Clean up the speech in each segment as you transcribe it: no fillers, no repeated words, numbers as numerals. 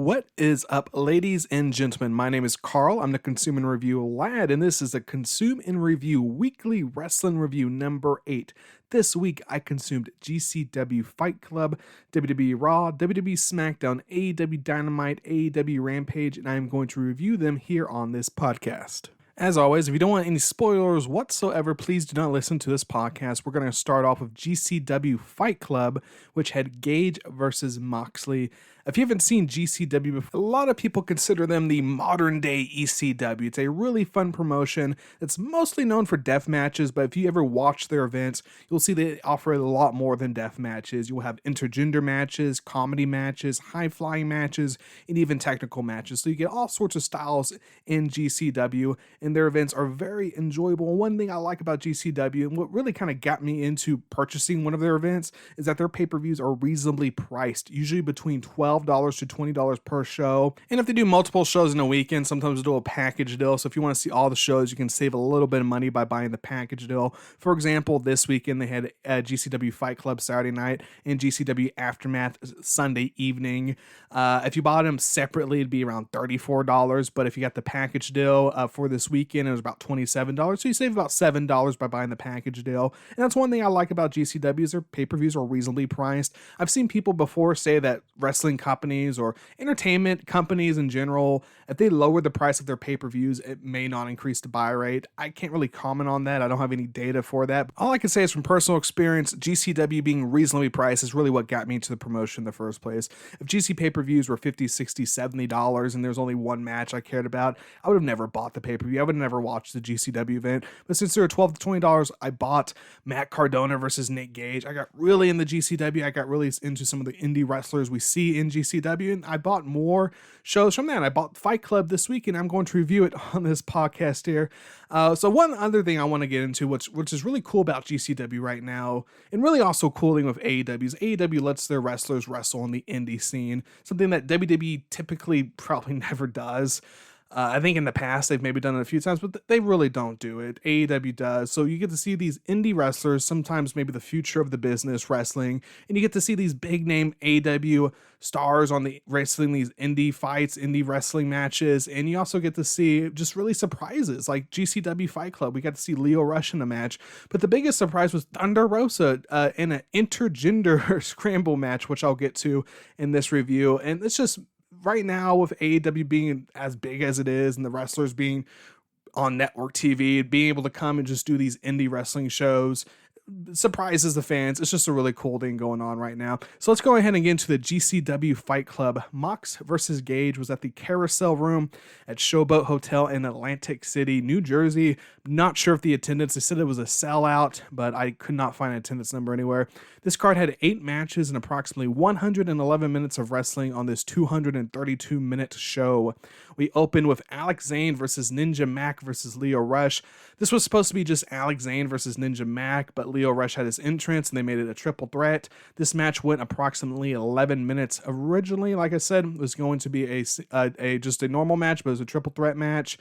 What is up, ladies and gentlemen? My name is Carl. I'm the Consume and Review lad, and this is the Consume and Review Weekly Wrestling Review number 8. This week, I consumed GCW Fight Club, WWE Raw, WWE SmackDown, AEW Dynamite, AEW Rampage, and I am going to review them here on this podcast. As always, if you don't want any spoilers whatsoever, please do not listen to this podcast. We're going to start off with GCW Fight Club, which had Gage versus Moxley. If you haven't seen GCW before, a lot of people consider them the modern day ECW. It's a really fun promotion. It's mostly known for death matches, but if you ever watch their events, you'll see they offer a lot more than death matches. You'll have intergender matches, comedy matches, high-flying matches, and even technical matches. So you get all sorts of styles in GCW, and their events are very enjoyable. One thing I like about GCW, and what really kind of got me into purchasing one of their events, is that their pay-per-views are reasonably priced, usually between $12 to $20 per show. And if they do multiple shows in a weekend, sometimes they'll do a package deal. So if you want to see all the shows, you can save a little bit of money by buying the package deal. For example, this weekend they had GCW Fight Club Saturday night and GCW Aftermath Sunday evening. If you bought them separately, it'd be around $34. But if you got the package deal for this weekend, it was about $27. So you save about $7 by buying the package deal. And that's one thing I like about GCW is their pay-per-views are reasonably priced. I've seen people before say that wrestling companies or entertainment companies in general, if they lower the price of their pay-per-views, it may not increase the buy rate. I can't really comment on that. I don't have any data for that. All I can say is from personal experience, GCW being reasonably priced is really what got me into the promotion in the first place. If GC pay-per-views were $50, $60, $70 and there's only one match I cared about, I would have never bought the pay-per-view. I would have never watched the GCW event. But since they were $12 to $20, I bought Matt Cardona versus Nick Gage. I got really into GCW. I got really into some of the indie wrestlers we see in GCW, and I bought more shows from that. I bought Fight Club this week, and I'm going to review it on this podcast here. So one other thing I want to get into, which is really cool about GCW right now, and really also cool thing with AEW, is AEW lets their wrestlers wrestle in the indie scene, something that WWE typically probably never does. I think in the past they've maybe done it a few times, but they really don't do it. AEW does. So you get to see these indie wrestlers, sometimes maybe the future of the business wrestling, and you get to see these big name AEW stars on the wrestling these indie fights, indie wrestling matches, and you also get to see just really surprises like GCW Fight Club. We got to see Lio Rush in a match, but the biggest surprise was Thunder Rosa in an intergender scramble match, which I'll get to in this review. And it's just right now with AEW being as big as it is and the wrestlers being on network TV, being able to come and just do these indie wrestling shows surprises the fans. It's just a really cool thing going on right now. So let's go ahead and get into the GCW Fight Club. Mox versus Gage was at the Carousel Room at Showboat Hotel in Atlantic City, New Jersey. Not sure if the attendance, they said it was a sellout, but I could not find an attendance number anywhere. This card had 8 matches and approximately 111 minutes of wrestling on this 232-minute show. We opened with Alex Zane versus Ninja Mac versus Lio Rush. This was supposed to be just Alex Zane versus Ninja Mac, but Lio Rush had his entrance and they made it a triple threat. This match went approximately 11 minutes. Originally, like I said, it was going to be just a normal match, but it was a triple threat match.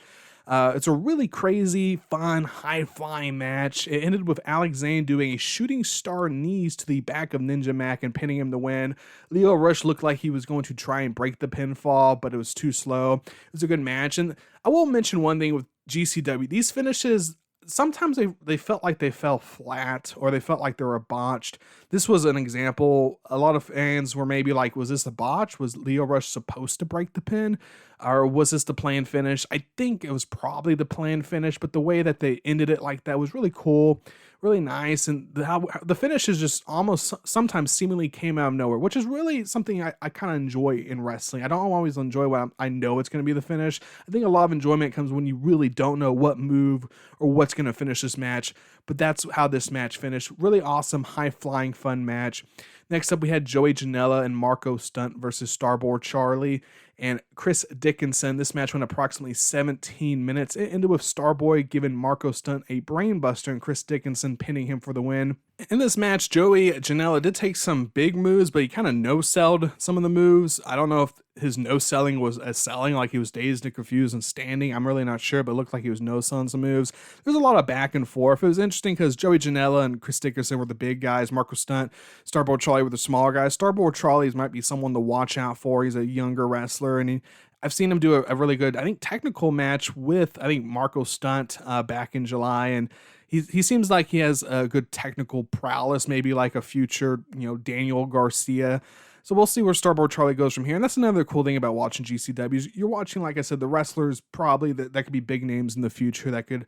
It's a really crazy, fun, high-flying match. It ended with Alex Zane doing a shooting star knees to the back of Ninja Mac and pinning him to win. Lio Rush looked like he was going to try and break the pinfall, but it was too slow. It was a good match. And I will mention one thing with GCW. These finishes, sometimes they felt like they fell flat or they felt like they were botched. This was an example. A lot of fans were maybe like, was this a botch? Was Lio Rush supposed to break the pin? Or was this the planned finish? I think it was probably the planned finish, but the way that they ended it like that was really cool, really nice. And how the finishes just almost sometimes seemingly came out of nowhere, which is really something I kind of enjoy in wrestling. I don't always enjoy when I know it's going to be the finish. I think a lot of enjoyment comes when you really don't know what move or what's going to finish this match, but that's how this match finished. Really awesome, high-flying, fun match. Next up, we had Joey Janela and Marco Stunt versus Starboard Charlie and Chris Dickinson. This match went approximately 17 minutes. It ended with Starboy giving Marco Stunt a brainbuster and Chris Dickinson pinning him for the win. In this match, Joey Janela did take some big moves, but he kind of no-selled some of the moves. I don't know if his no-selling was as selling, like he was dazed and confused and standing. I'm really not sure, but it looked like he was no-selling some moves. There's a lot of back and forth. It was interesting because Joey Janela and Chris Dickinson were the big guys. Marco Stunt, Starboard Charlie were the smaller guys. Starboard Charlie might be someone to watch out for. He's a younger wrestler. wrestler, and I've seen him do a really good, I think, technical match with, I think, Marco Stunt back in July, and he seems like he has a good technical prowess, maybe like a future, Daniel Garcia. So we'll see where Starboard Charlie goes from here. And that's another cool thing about watching GCW. You're watching, like I said, the wrestlers probably that could be big names in the future that could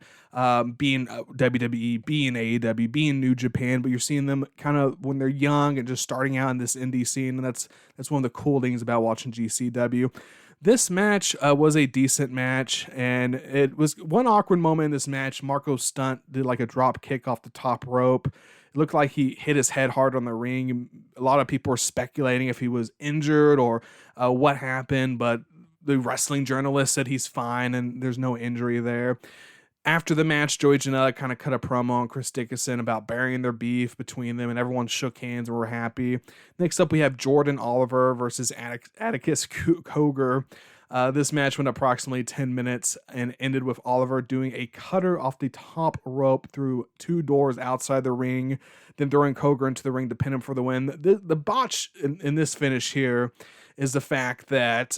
be in WWE, be in AEW, be in New Japan, but you're seeing them kind of when they're young and just starting out in this indie scene. And that's one of the cool things about watching GCW. This match was a decent match, and it was one awkward moment in this match. Marco Stunt did like a drop kick off the top rope. It looked like he hit his head hard on the ring. A lot of people were speculating if he was injured or what happened, but the wrestling journalist said he's fine and there's no injury there. After the match, Joey Janela kind of cut a promo on Chris Dickinson about burying their beef between them, and everyone shook hands and were happy. Next up, we have Jordan Oliver versus Atticus Cogar. This match went approximately 10 minutes and ended with Oliver doing a cutter off the top rope through 2 doors outside the ring, then throwing Cogar into the ring to pin him for the win. The botch in this finish here is the fact that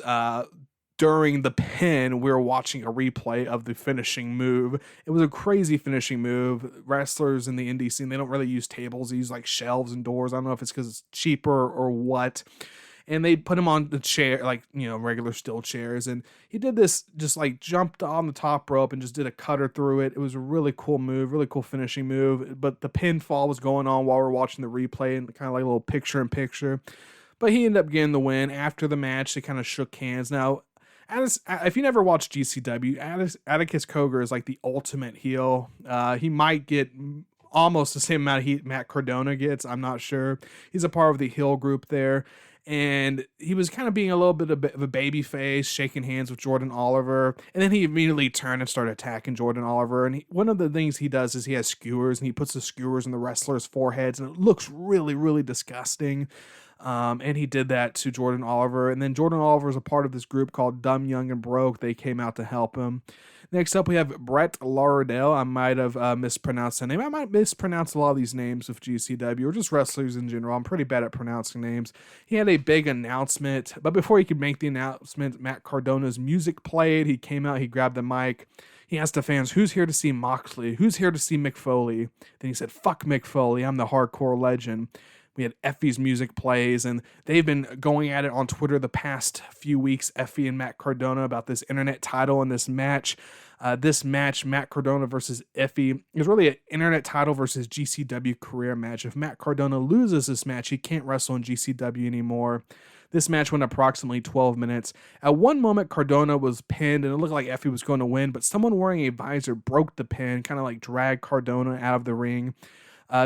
during the pin, we were watching a replay of the finishing move. It was a crazy finishing move. Wrestlers in the indie scene, they don't really use tables. They use like shelves and doors. I don't know if it's because it's cheaper or what. And they put him on the chair, like, regular steel chairs. And he did this, just like jumped on the top rope and just did a cutter through it. It was a really cool move, really cool finishing move. But the pinfall was going on while we're watching the replay and kind of like a little picture in picture. But he ended up getting the win. After the match, they kind of shook hands. Now, if you never watched GCW, Atticus Cogar is like the ultimate heel. He might get almost the same amount of heat Matt Cardona gets. I'm not sure. He's a part of the heel group there. And he was kind of being a little bit of a baby face, shaking hands with Jordan Oliver. And then he immediately turned and started attacking Jordan Oliver. And one of the things he does is he has skewers, and he puts the skewers in the wrestlers' foreheads. And it looks really, really disgusting. And he did that to Jordan Oliver. And then Jordan Oliver is a part of this group called Dumb, Young, and Broke. They came out to help him. Next up, we have Brett Lauderdale. I might have mispronounced that name. I might mispronounce a lot of these names of GCW or just wrestlers in general. I'm pretty bad at pronouncing names. He had a big announcement, but before he could make the announcement, Matt Cardona's music played. He came out, he grabbed the mic. He asked the fans, who's here to see Moxley? Who's here to see Mick Foley? Then he said, fuck Mick Foley. I'm the hardcore legend. We had Effie's music plays, and they've been going at it on Twitter the past few weeks, Effie and Matt Cardona, about this internet title and this match. This match, Matt Cardona versus Effie, is really an internet title versus GCW career match. If Matt Cardona loses this match, he can't wrestle in GCW anymore. This match went approximately 12 minutes. At one moment, Cardona was pinned, and it looked like Effie was going to win, but someone wearing a visor broke the pin, kind of like dragged Cardona out of the ring.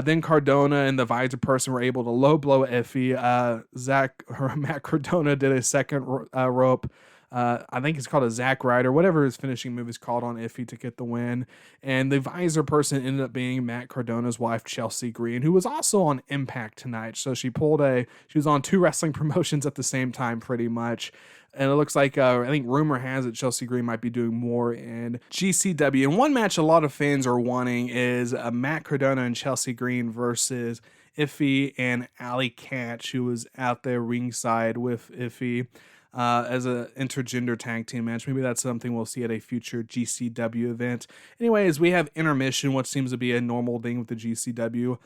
Then Cardona and the visor person were able to low blow Effie. Matt Cardona did a second rope. I think it's called a Zack Ryder, whatever his finishing move is called on Effie to get the win. And the visor person ended up being Matt Cardona's wife, Chelsea Green, who was also on Impact tonight. So she was on 2 wrestling promotions at the same time, pretty much. And it looks like, I think rumor has it Chelsea Green might be doing more in GCW. And one match a lot of fans are wanting is Matt Cardona and Chelsea Green versus Iffy and Allie Katch, who was out there ringside with Iffy as an intergender tag team match. Maybe that's something we'll see at a future GCW event. Anyways, we have intermission, what seems to be a normal thing with the GCW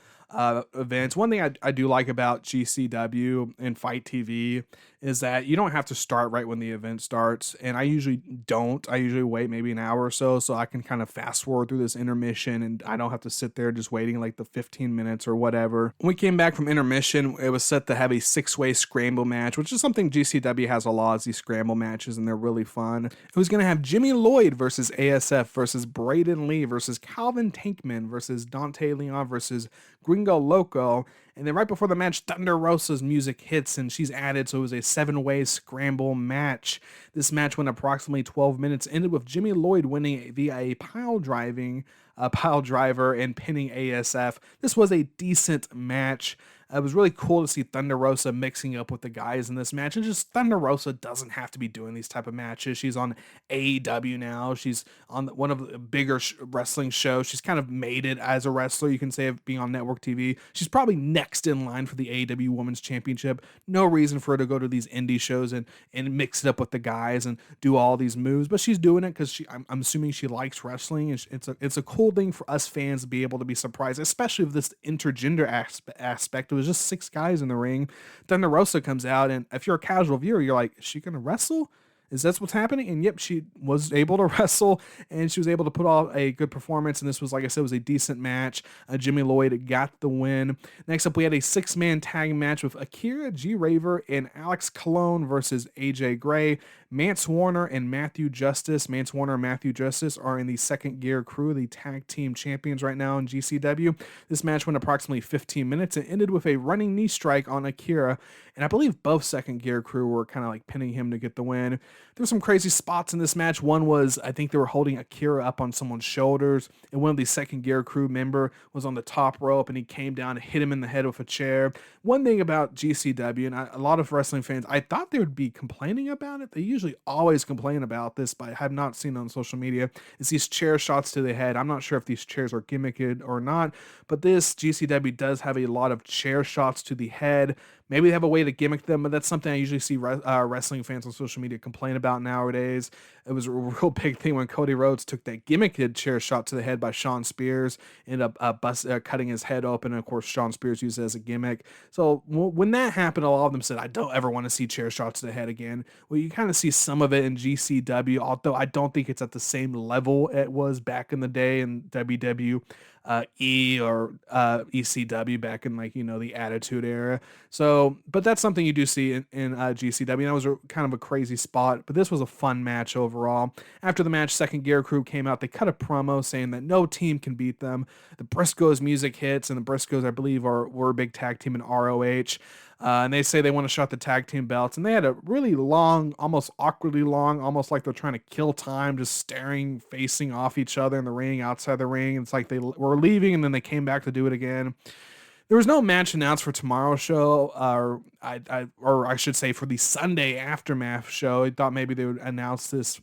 events. One thing I do like about GCW and Fight TV is that you don't have to start right when the event starts, and I usually don't. I usually wait maybe an hour or so I can kind of fast forward through this intermission, and I don't have to sit there just waiting like the 15 minutes or whatever. When we came back from intermission, it was set to have a 6-way scramble match, which is something GCW has a lot, is these scramble matches, and they're really fun. It was going to have Jimmy Lloyd versus ASF versus Braden Lee versus Calvin Tankman versus Dante Leon versus Gringo Loco. And then right before the match, Thunder Rosa's music hits and she's added, so it was a 7-way scramble match. This match went approximately 12 minutes, ended with Jimmy Lloyd winning via a pile driver and pinning ASF. This was a decent match. It was really cool to see Thunder Rosa mixing up with the guys in this match, and just Thunder Rosa doesn't have to be doing these type of matches. She's on AEW now. She's on one of the bigger wrestling shows. She's kind of made it as a wrestler, you can say, of being on network TV. She's probably next in line for the AEW Women's Championship. No reason for her to go to these indie shows and mix it up with the guys and do all these moves, but she's doing it because I'm assuming she likes wrestling, and it's a cool thing for us fans to be able to be surprised, especially with this intergender aspect. It was just 6 guys in the ring. Thunder Rosa comes out, and if you're a casual viewer, you're like, is she gonna wrestle? Is that what's happening? And yep, she was able to wrestle, and she was able to put off a good performance. And this was, like I said, was a decent match. Jimmy Lloyd got the win. Next up, we had a 6-man tag match with Akira G. Raver and Alex Colon versus AJ Gray. Mance Warner and Matthew Justice. Mance Warner and Matthew Justice are in the Second Gear Crew, the tag team champions right now in GCW. This match went approximately 15 minutes and ended with a running knee strike on Akira. And I believe both Second Gear Crew were kind of like pinning him to get the win. There were some crazy spots in this match. One was, I think they were holding Akira up on someone's shoulders, and one of the Second Gear Crew member was on the top rope, and he came down and hit him in the head with a chair. One thing about GCW, and a lot of wrestling fans, I thought they would be complaining about it. They usually always complain about this, but I have not seen it on social media. It's these chair shots to the head. I'm not sure if these chairs are gimmicked or not, but this GCW does have a lot of chair shots to the head. Maybe they have a way to gimmick them, but that's something I usually see wrestling fans on social media complain about nowadays. It was a real big thing when Cody Rhodes took that gimmicked chair shot to the head by Shawn Spears, ended up cutting his head open, and of course Shawn Spears used it as a gimmick. So when that happened, a lot of them said, I don't ever want to see chair shots to the head again. Well, you kind of see some of it in GCW, although I don't think it's at the same level it was back in the day in WWE. Or ECW back in, like, the Attitude Era. So, but that's something you do see in GCW. That was kind of a crazy spot, but this was a fun match overall. After the match, Second Gear Crew came out. They cut a promo saying that no team can beat them. The Briscoes music hits, and the Briscoes, I believe, were a big tag team in ROH. And they say they want to shot the tag team belts. And they had a really long, almost awkwardly long, almost like they're trying to kill time, just staring, facing off each other in the ring, outside the ring. It's like they were leaving, and then they came back to do it again. There was no match announced for tomorrow's show, or I should say for the Sunday Aftermath show. I thought maybe they would announce this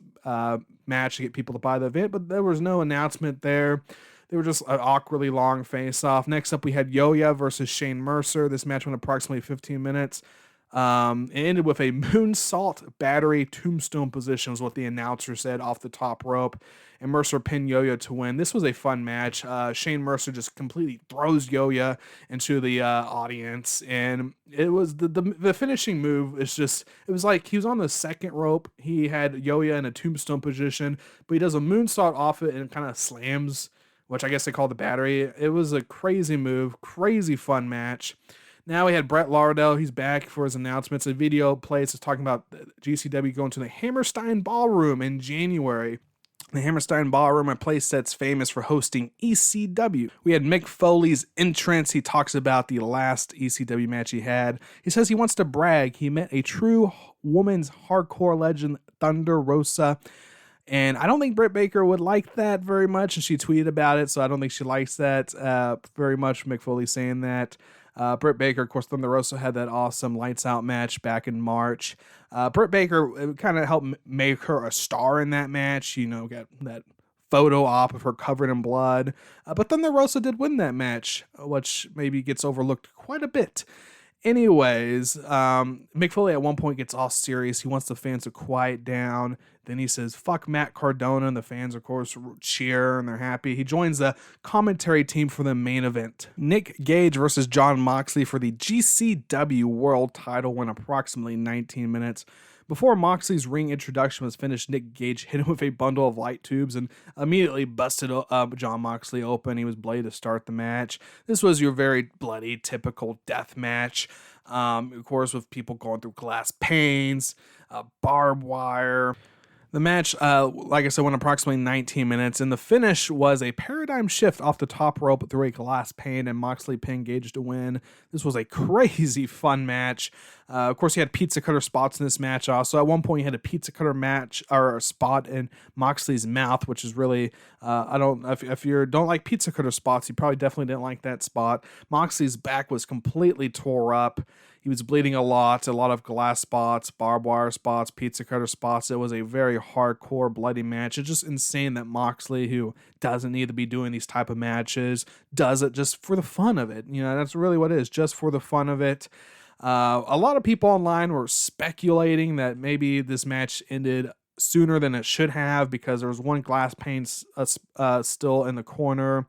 match to get people to buy the event, but there was no announcement there. They were just an awkwardly long face-off. Next up, we had Yoya versus Shane Mercer. This match went approximately 15 minutes. It ended with a moonsault battery tombstone position, is what the announcer said, off the top rope. And Mercer pinned Yoya to win. This was a fun match. Shane Mercer just completely throws Yoya into the audience. And it was the finishing move is just, it was like he was on the second rope. He had Yoya in a tombstone position, but he does a moonsault off it and kind of slams, which I guess they call the battery. It was a crazy move, crazy fun match. Now we had Brett Lardell. He's back for his announcements. A video plays is talking about GCW going to the Hammerstein Ballroom in January. The Hammerstein Ballroom, a place that's famous for hosting ECW. We had Mick Foley's entrance. He talks about the last ECW match he had. He says he wants to brag. He met a true woman's hardcore legend, Thunder Rosa. And I don't think Britt Baker would like that very much, and she tweeted about it, so I don't think she likes that very much. Mick Foley saying that. Britt Baker, of course, Thunder Rosa had that awesome Lights Out match back in March. Britt Baker kind of helped make her a star in that match. Got that photo op of her covered in blood. But Thunder Rosa did win that match, which maybe gets overlooked quite a bit. Anyways, Mick Foley at one point gets all serious. He wants the fans to quiet down. Then he says, fuck Matt Cardona, and the fans, of course, cheer, and they're happy. He joins the commentary team for the main event. Nick Gage versus Jon Moxley for the GCW World title went approximately 19 minutes. Before Moxley's ring introduction was finished, Nick Gage hit him with a bundle of light tubes and immediately busted Jon Moxley open. He was bloody to start the match. This was your very bloody, typical death match. Of course, with people going through glass panes, barbed wire. The match, like I said, went approximately 19 minutes, and the finish was a paradigm shift off the top rope through a glass pane, and Moxley pinned Gage to win. This was a crazy fun match. Of course, he had pizza cutter spots in this match. Also, at one point, he had a pizza cutter match or a spot in Moxley's mouth, which is really, I don't. If you don't like pizza cutter spots, you probably definitely didn't like that spot. Moxley's back was completely tore up. He was bleeding a lot of glass spots, barbed wire spots, pizza cutter spots. It was a very hardcore, bloody match. It's just insane that Moxley, who doesn't need to be doing these type of matches, does it just for the fun of it. You know, that's really what it is, just for the fun of it. A lot of people online were speculating that maybe this match ended sooner than it should have because there was one glass pane still in the corner.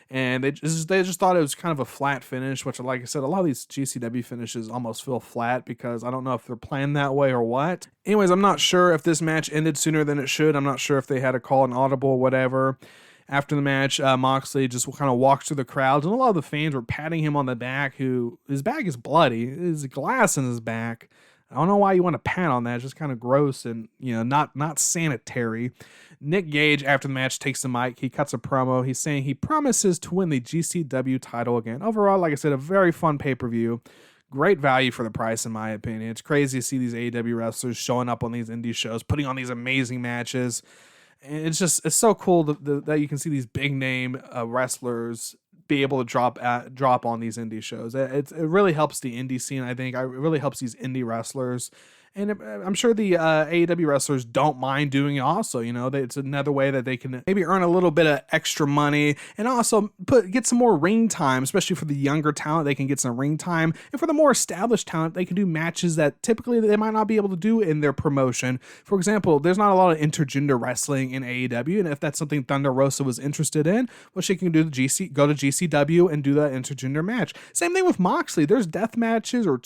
And they just thought it was kind of a flat finish, which, like I said, a lot of these GCW finishes almost feel flat because I don't know if they're planned that way or what. Anyways, I'm not sure if this match ended sooner than it should. I'm not sure if they had to call an audible or whatever. After the match, Moxley just kind of walked through the crowd, and a lot of the fans were patting him on the back. His back is bloody. There's glass in his back. I don't know why you want to pat on that. It's just kind of gross and, not sanitary. Nick Gage, after the match, takes the mic. He cuts a promo. He's saying he promises to win the GCW title again. Overall, like I said, a very fun pay-per-view. Great value for the price, in my opinion. It's crazy to see these AEW wrestlers showing up on these indie shows, putting on these amazing matches. And it's so cool that you can see these big-name wrestlers be able to drop on these indie shows. It really helps the indie scene, I think. It really helps these indie wrestlers. And I'm sure the AEW wrestlers don't mind doing it also. It's another way that they can maybe earn a little bit of extra money and also get some more ring time, especially for the younger talent. They can get some ring time. And for the more established talent, they can do matches that typically they might not be able to do in their promotion. For example, there's not a lot of intergender wrestling in AEW. And if that's something Thunder Rosa was interested in, well, she can go to GCW and do that intergender match. Same thing with Moxley. There's death matches or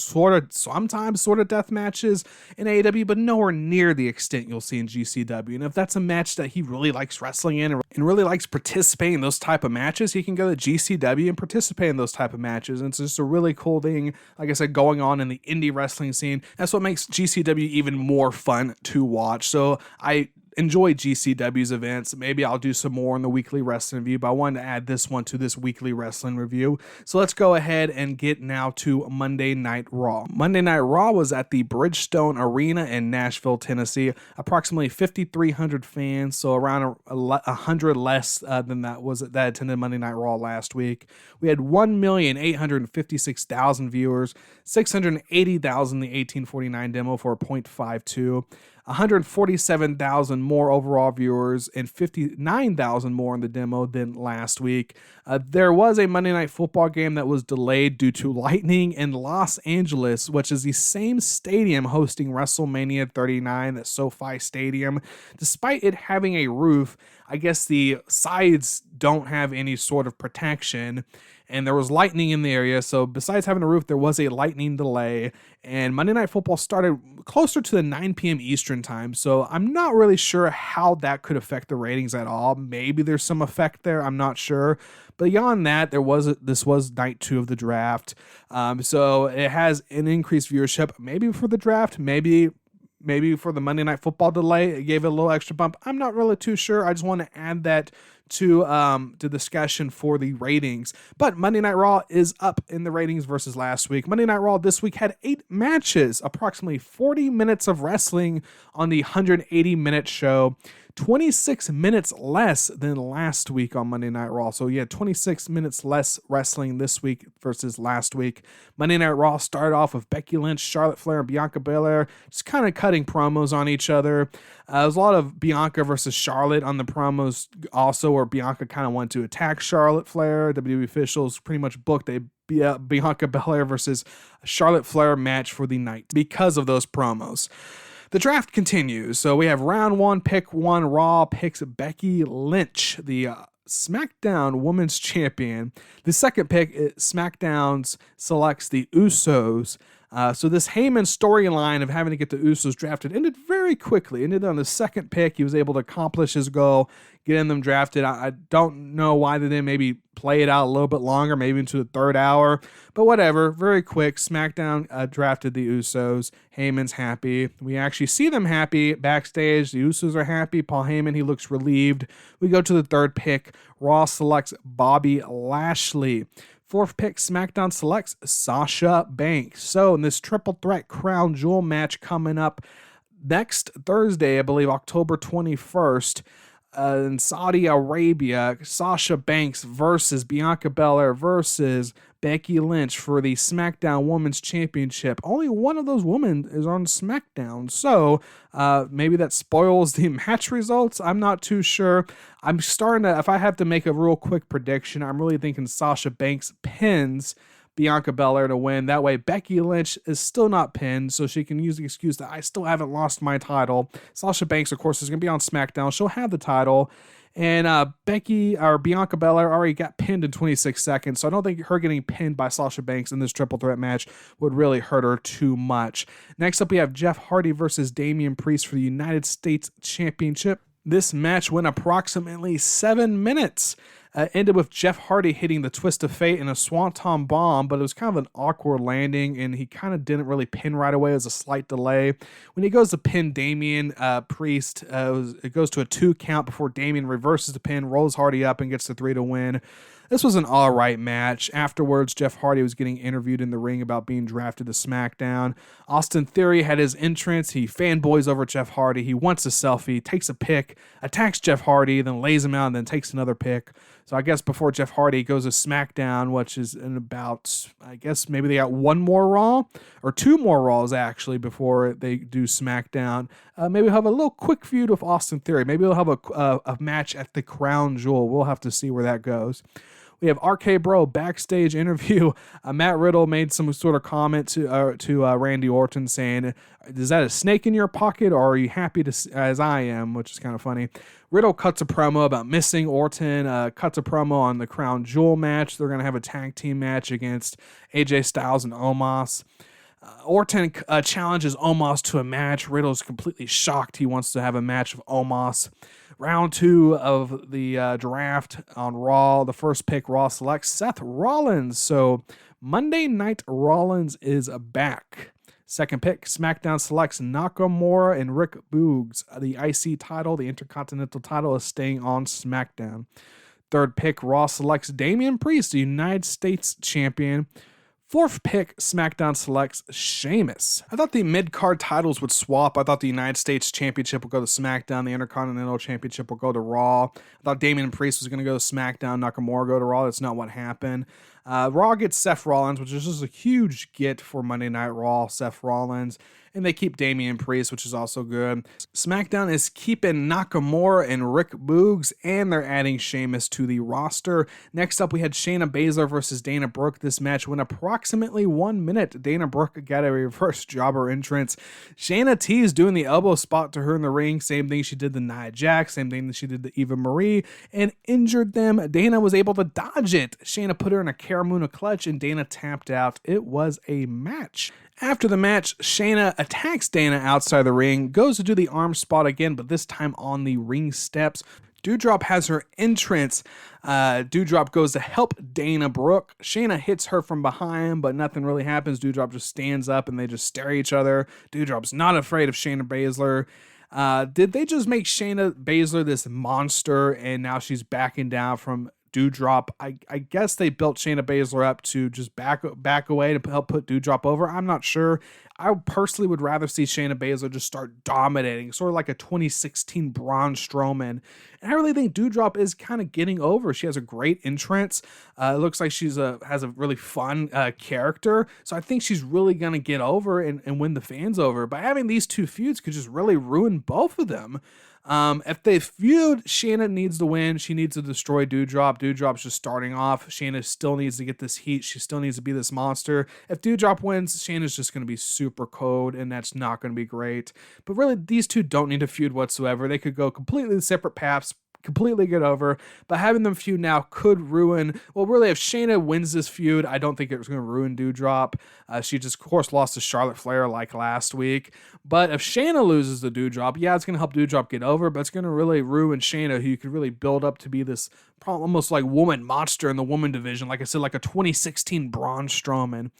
sometimes death matches in AEW, but nowhere near the extent you'll see in GCW. And if that's a match that he really likes wrestling in and really likes participating in those type of matches, he can go to GCW and participate in those type of matches. And it's just a really cool thing, like I said, going on in the indie wrestling scene. That's what makes GCW even more fun to watch. So I enjoy GCW's events. Maybe I'll do some more in the weekly wrestling review, but I wanted to add this one to this weekly wrestling review. So let's go ahead and get now to Monday Night Raw. Monday Night Raw was at the Bridgestone Arena in Nashville, Tennessee. Approximately 5,300 fans, so around 100 less than that attended Monday Night Raw last week. We had 1,856,000 viewers, 680,000 the 1849 demo for a .52. 147,000 more overall viewers and 59,000 more in the demo than last week. There was a Monday Night Football game that was delayed due to lightning in Los Angeles, which is the same stadium hosting WrestleMania 39, the SoFi Stadium. Despite it having a roof, I guess the sides don't have any sort of protection, and there was lightning in the area. So besides having a roof, there was a lightning delay, and Monday Night Football started closer to the 9 p.m. Eastern time. So I'm not really sure how that could affect the ratings at all. Maybe there's some effect there. I'm not sure. But beyond that, this was night 2 of the draft. So it has an increased viewership, maybe for the draft, maybe for the Monday Night Football delay, it gave it a little extra bump. I'm not really too sure. I just want to add that to discussion for the ratings. But Monday Night Raw is up in the ratings versus last week. Monday Night Raw this week had 8 matches, approximately 40 minutes of wrestling on the 180-minute show. 26 minutes less than last week on Monday Night Raw. So yeah, 26 minutes less wrestling this week versus last week. Monday Night Raw started off with Becky Lynch, Charlotte Flair, and Bianca Belair just kind of cutting promos on each other. There was a lot of Bianca versus Charlotte on the promos also, where Bianca kind of wanted to attack Charlotte Flair. WWE officials pretty much booked a Bianca Belair versus Charlotte Flair match for the night because of those promos. The draft continues. So we have round 1, pick 1. Raw picks Becky Lynch, the SmackDown Women's Champion. The second pick, SmackDown selects the Usos. So this Heyman storyline of having to get the Usos drafted ended very quickly. Ended on the second pick. He was able to accomplish his goal, getting them drafted. I don't know why they didn't maybe play it out a little bit longer, maybe into the third hour. But whatever, very quick. SmackDown drafted the Usos. Heyman's happy. We actually see them happy backstage. The Usos are happy. Paul Heyman, he looks relieved. We go to the third pick. Raw selects Bobby Lashley. Fourth pick, SmackDown selects Sasha Banks. So in this triple threat crown jewel match coming up next Thursday, I believe October 21st, in Saudi Arabia, Sasha Banks versus Bianca Belair versus Becky Lynch for the SmackDown Women's Championship. Only one of those women is on SmackDown, so maybe that spoils the match results. I'm not too sure. I'm starting to, if I have to make a real quick prediction, I'm really thinking Sasha Banks pins Bianca Belair to win. That way, Becky Lynch is still not pinned, so she can use the excuse that I still haven't lost my title. Sasha Banks, of course, is going to be on SmackDown. She'll have the title. And Bianca Belair already got pinned in 26 seconds, so I don't think her getting pinned by Sasha Banks in this triple threat match would really hurt her too much. Next up, we have Jeff Hardy versus Damian Priest for the United States Championship. This match went approximately 7 minutes. Ended with Jeff Hardy hitting the Twist of Fate and a Swanton Bomb, but it was kind of an awkward landing, and he kind of didn't really pin right away. It was a slight delay. When he goes to pin Damian Priest, it goes to a 2 count before Damian reverses the pin, rolls Hardy up, and gets the 3 to win. This was an all-right match. Afterwards, Jeff Hardy was getting interviewed in the ring about being drafted to SmackDown. Austin Theory had his entrance. He fanboys over Jeff Hardy. He wants a selfie, takes a pic, attacks Jeff Hardy, then lays him out, and then takes another pic. So I guess before Jeff Hardy goes to SmackDown, which is in about, I guess maybe they got 1 more Raw, or 2 more Raws actually before they do SmackDown. Maybe we'll have a little quick feud with Austin Theory. Maybe we'll have a match at the Crown Jewel. We'll have to see where that goes. We have RK Bro backstage interview. Matt Riddle made some sort of comment to Randy Orton saying, "Is that a snake in your pocket, or are you happy as I am?" Which is kind of funny. Riddle cuts a promo about missing Orton. Cuts a promo on the Crown Jewel match. They're going to have a tag team match against AJ Styles and Omos. Orton challenges Omos to a match. Riddle's completely shocked. He wants to have a match with Omos. Round 2 of the draft on Raw. The first pick, Raw selects Seth Rollins. So Monday Night Rollins is back. Second pick, SmackDown selects Nakamura and Rick Boogs. The IC title, the Intercontinental title, is staying on SmackDown. Third pick, Raw selects Damian Priest, the United States champion. Fourth pick, SmackDown selects Sheamus. I thought the mid-card titles would swap. I thought the United States Championship would go to SmackDown. The Intercontinental Championship would go to Raw. I thought Damian Priest was going to go to SmackDown. Nakamura go to Raw. That's not what happened. Raw gets Seth Rollins, which is just a huge get for Monday Night Raw. Seth Rollins. And they keep Damian Priest, which is also good. SmackDown is keeping Nakamura and Rick Boogs, and they're adding Sheamus to the roster. Next up, we had Shayna Baszler versus Dana Brooke. This match went approximately 1 minute. Dana Brooke got a reverse jobber entrance. Shayna teased doing the elbow spot to her in the ring. Same thing she did to Nia Jax. Same thing that she did to Eva Marie, and injured them. Dana was able to dodge it. Shayna put her in a Karamuna clutch, and Dana tapped out. It was a match. After the match, Shayna attacks Dana outside the ring, goes to do the arm spot again, but this time on the ring steps. Doudrop has her entrance. Doudrop goes to help Dana Brooke. Shayna hits her from behind, but nothing really happens. Doudrop just stands up and they just stare at each other. Doudrop's not afraid of Shayna Baszler. Did they just make Shayna Baszler this monster and now she's backing down from Doudrop? I guess they built Shayna Baszler up to just back away to help put Doudrop over. I'm not sure. I personally would rather see Shayna Baszler just start dominating, sort of like a 2016 Braun Strowman. And I really think Doudrop is kind of getting over. She has a great entrance. It looks like she's has a really fun character. So I think she's really going to get over and win the fans over. By having these two feuds could just really ruin both of them. If they feud, Shayna needs to win. She needs to destroy Doudrop. Doudrop's just starting off. Shayna still needs to get this heat. She still needs to be this monster. If Doudrop wins, Shayna's just going to be super cold, and that's not going to be great. But really, these two don't need to feud whatsoever. They could go completely separate paths, completely get over, but having them feud now could ruin, well, really, if Shayna wins this feud, I don't think it's going to ruin Doudrop. She just, of course, lost to Charlotte Flair like last week, but if Shayna loses the Doudrop, yeah, it's going to help Doudrop get over, but it's going to really ruin Shayna, who you could really build up to be this almost like woman monster in the woman division, like I said, like a 2016 Braun Strowman.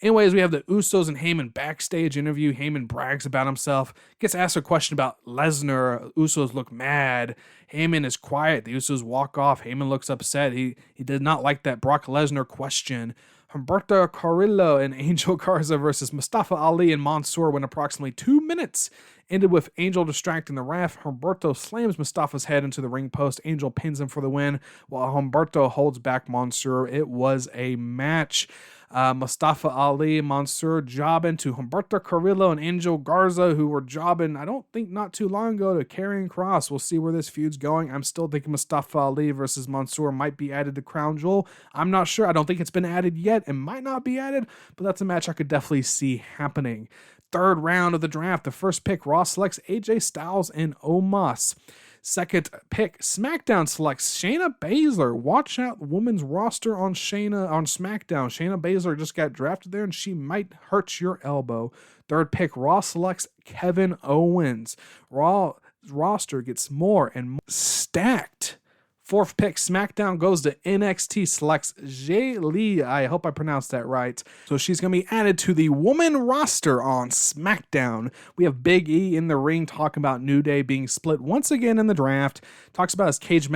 Anyways, we have the Usos and Heyman backstage interview. Heyman brags about himself, gets asked a question about Lesnar. Usos look mad. Heyman is quiet. The Usos walk off. Heyman looks upset. He did not like that Brock Lesnar question. Humberto Carrillo and Angel Garza versus Mustafa Ali and Mansoor went approximately 2 minutes. Ended with Angel distracting the ref. Humberto slams Mustafa's head into the ring post. Angel pins him for the win, while Humberto holds back Mansoor. It was a match. Mustafa Ali, Mansoor jobbing to Humberto Carrillo and Angel Garza, who were jobbing, I don't think not too long ago, to Karrion Kross. We'll see where this feud's going. I'm still thinking Mustafa Ali versus Mansoor might be added to Crown Jewel. I'm not sure. I don't think it's been added yet. It might not be added, but that's a match I could definitely see happening. Third round of the draft. The first pick, Raw selects AJ Styles and Omos. Second pick, SmackDown selects Shayna Baszler. Watch out, women's roster on SmackDown. Shayna Baszler just got drafted there, and she might hurt your elbow. Third pick, Raw selects Kevin Owens. Raw roster gets more and more stacked. Fourth pick, SmackDown goes to NXT, selects Jay Lee. I hope I pronounced that right. So she's going to be added to the woman roster on SmackDown. We have Big E in the ring talking about New Day being split once again in the draft. Talks about his cage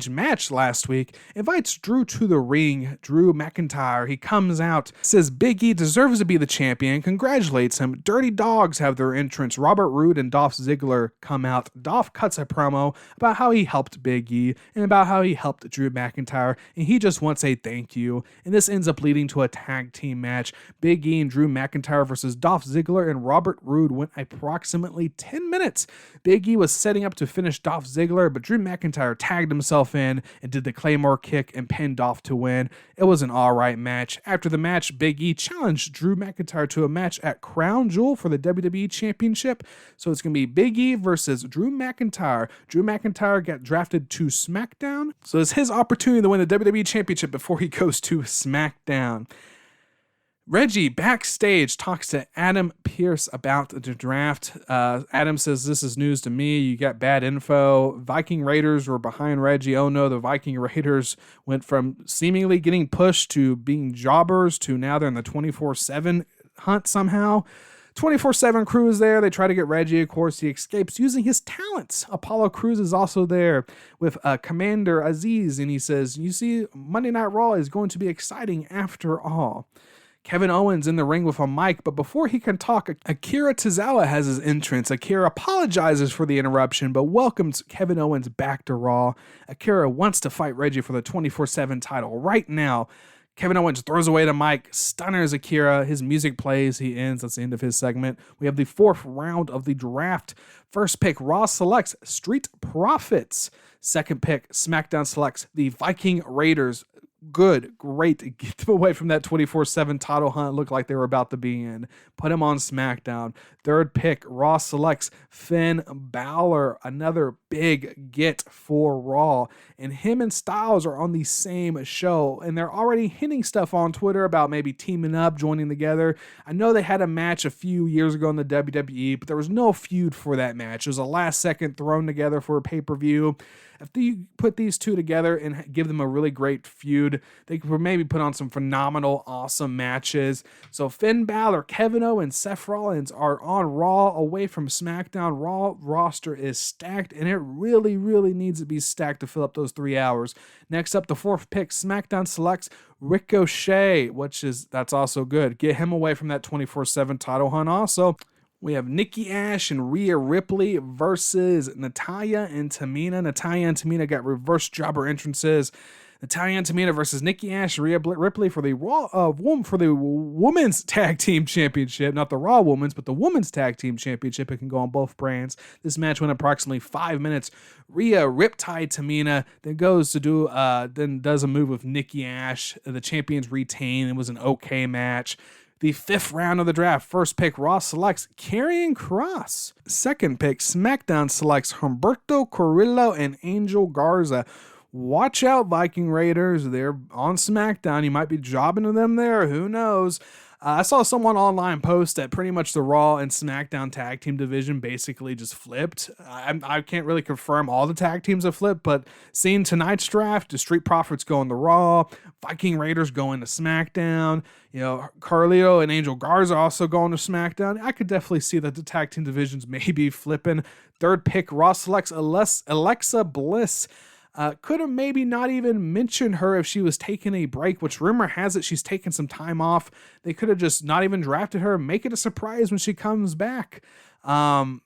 match last week. Invites Drew to the ring. Drew McIntyre. He comes out, says Big E deserves to be the champion, congratulates him. Dirty Dogs have their entrance. Robert Roode and Dolph Ziggler come out. Dolph cuts a promo about how he helped Big E and about how he helped Drew McIntyre, and he just wants a thank you. And this ends up leading to a tag team match. Big E and Drew McIntyre versus Dolph Ziggler and Robert Roode went approximately 10 minutes. Big E was setting up to finish Dolph Ziggler, but Drew McIntyre tagged himself in and did the Claymore kick and pinned Dolph to win. It was an alright match. After the match, Big E challenged Drew McIntyre to a match at Crown Jewel for the WWE Championship. So it's going to be Big E versus Drew McIntyre. Drew McIntyre got drafted to SmackDown, so it's his opportunity to win the WWE Championship before he goes to SmackDown. Reggie backstage talks to Adam Pearce about the draft. Adam says, this is news to me. You got bad info. Viking Raiders were behind Reggie. Oh no, the Viking Raiders went from seemingly getting pushed to being jobbers to now they're in the 24/7 hunt somehow. 24/7 crew is there. They try to get Reggie. Of course, he escapes using his talents. Apollo Crews is also there with Commander Aziz, and he says, you see, Monday Night Raw is going to be exciting after all. Kevin Owens in the ring with a mic, but before he can talk, Akira Tozawa has his entrance. Akira apologizes for the interruption, but welcomes Kevin Owens back to Raw. Akira wants to fight Reggie for the 24/7 title right now. Kevin Owens throws away the mic, stunners Akira. His music plays. He ends. That's the end of his segment. We have the fourth round of the draft. First pick, Raw selects Street Profits. Second pick, SmackDown selects the Viking Raiders. Good, great. Get them away from that 24/7 title hunt. Looked like they were about to be in. Put him on SmackDown. Third pick, Raw selects Finn Balor. Another big get for Raw. And him and Styles are on the same show. And they're already hinting stuff on Twitter about maybe teaming up, joining together. I know they had a match a few years ago in the WWE, but there was no feud for that match. It was a last second thrown together for a pay-per-view. If you put these two together and give them a really great feud, they could maybe put on some phenomenal, awesome matches. So Finn Balor, Kevin Owens, Seth Rollins are on Raw away from SmackDown. Raw roster is stacked, and it really, really needs to be stacked to fill up those 3 hours. Next up, the fourth pick, SmackDown selects Ricochet, that's also good. Get him away from that 24/7 title hunt also. We have Nikki Ash and Rhea Ripley versus Natalya and Tamina. Natalya and Tamina got reverse jobber entrances. Natalya and Tamina versus Nikki Ash and Rhea Ripley for the women's tag team championship. Not the Raw women's, but the women's tag team championship. It can go on both brands. This match went approximately 5 minutes. Rhea riptide Tamina, then goes to does a move with Nikki Ash. The champions retain. It was an okay match. The 5th round of the draft. First pick, Raw selects Karrion Kross. Second pick, SmackDown selects Humberto Carrillo and Angel Garza. Watch out, Viking Raiders. They're on SmackDown. You might be jobbing to them there. Who knows? I saw someone online post that pretty much the Raw and SmackDown tag team division basically just flipped. I can't really confirm all the tag teams have flipped, but seeing tonight's draft, the Street Profits going to Raw, Viking Raiders going to SmackDown, Carlito and Angel Garza also going to SmackDown. I could definitely see that the tag team divisions may be flipping. Third pick, Raw selects Alexa Bliss. Could have maybe not even mentioned her if she was taking a break, which rumor has it she's taking some time off. They could have just not even drafted her, make it a surprise when she comes back. I'm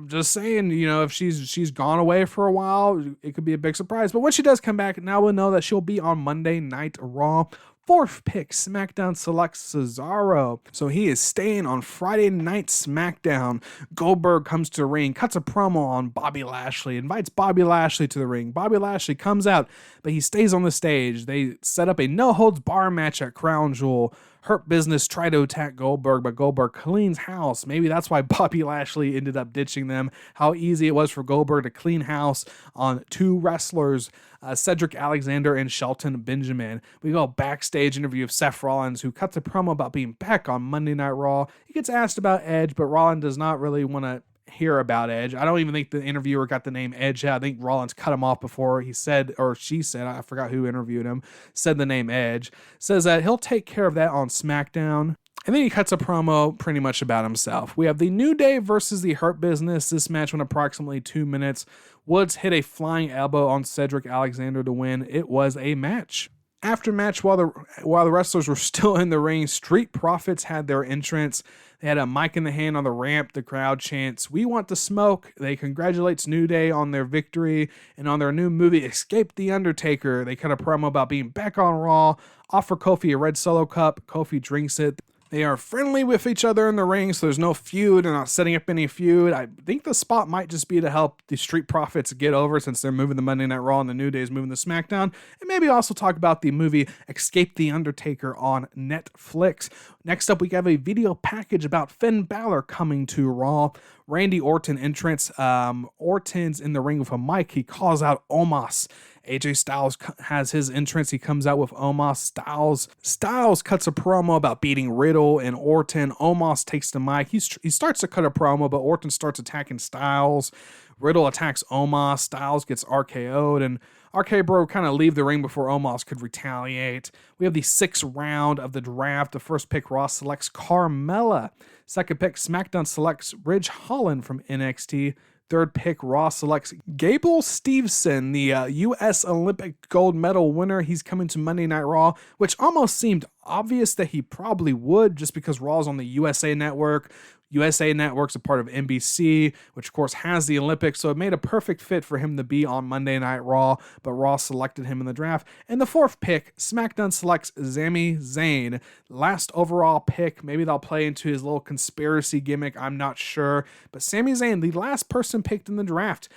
just saying, if she's gone away for a while, it could be a big surprise. But when she does come back, now we'll know that she'll be on Monday Night Raw. Fourth pick, SmackDown selects Cesaro. So he is staying on Friday Night SmackDown. Goldberg comes to the ring, cuts a promo on Bobby Lashley, invites Bobby Lashley to the ring. Bobby Lashley comes out, but he stays on the stage. They set up a no-holds-bar match at Crown Jewel. Hurt Business tried to attack Goldberg, but Goldberg cleans house. Maybe that's why Bobby Lashley ended up ditching them. How easy it was for Goldberg to clean house on two wrestlers, Cedric Alexander and Shelton Benjamin. We go backstage interview of Seth Rollins, who cuts a promo about being back on Monday Night Raw. He gets asked about Edge, but Rollins does not really want to hear about Edge. I don't even think the interviewer got the name Edge out. I think Rollins cut him off before he said, or she said, I forgot who interviewed him, said the name Edge. Says that he'll take care of that on SmackDown. And then he cuts a promo pretty much about himself. We have the New Day versus the Hurt Business. This match went approximately 2 minutes. Woods hit a flying elbow on Cedric Alexander to win. It was a match. After match, while the wrestlers were still in the ring, Street Profits had their entrance. They had a mic in the hand on the ramp. The crowd chants, "We want to smoke." They congratulates New Day on their victory and on their new movie, Escape the Undertaker. They cut a promo about being back on Raw, offer Kofi a red Solo cup. Kofi drinks it. They are friendly with each other in the ring, so there's no feud. They're not setting up any feud. I think the spot might just be to help the Street Profits get over, since they're moving the Monday Night Raw and the New Day is moving to SmackDown. And maybe also talk about the movie Escape the Undertaker on Netflix. Next up, we have a video package about Finn Balor coming to Raw. Randy Orton entrance. Orton's in the ring with a mic. He calls out Omos. AJ Styles has his entrance. He comes out with Omos. Styles cuts a promo about beating Riddle and Orton. Omos takes the mic. He starts to cut a promo, but Orton starts attacking Styles. Riddle attacks Omos. Styles gets RKO'd, and RK Bro kind of leave the ring before Omos could retaliate. We have the 6th round of the draft. The first pick, Raw selects Carmella. Second pick, SmackDown selects Ridge Holland from NXT. Third pick, Raw selects Gable Steveson, the U.S. Olympic gold medal winner. He's coming to Monday Night Raw, which almost seemed obvious that he probably would, just because Raw's on the USA Network. USA Network's a part of NBC, which of course has the Olympics, so it made a perfect fit for him to be on Monday Night Raw, but Raw selected him in the draft. And the 4th pick, SmackDown selects Sami Zayn. Last overall pick, maybe they'll play into his little conspiracy gimmick, I'm not sure, but Sami Zayn, the last person picked in the draft.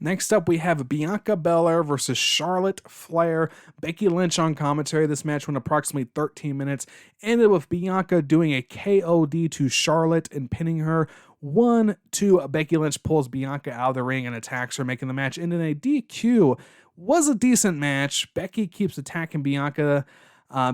Next up, we have Bianca Belair versus Charlotte Flair. Becky Lynch on commentary. This match went approximately 13 minutes. Ended with Bianca doing a KOD to Charlotte and pinning her. 1-2. Becky Lynch pulls Bianca out of the ring and attacks her, making the match end in a DQ. Was a decent match. Becky keeps attacking Bianca.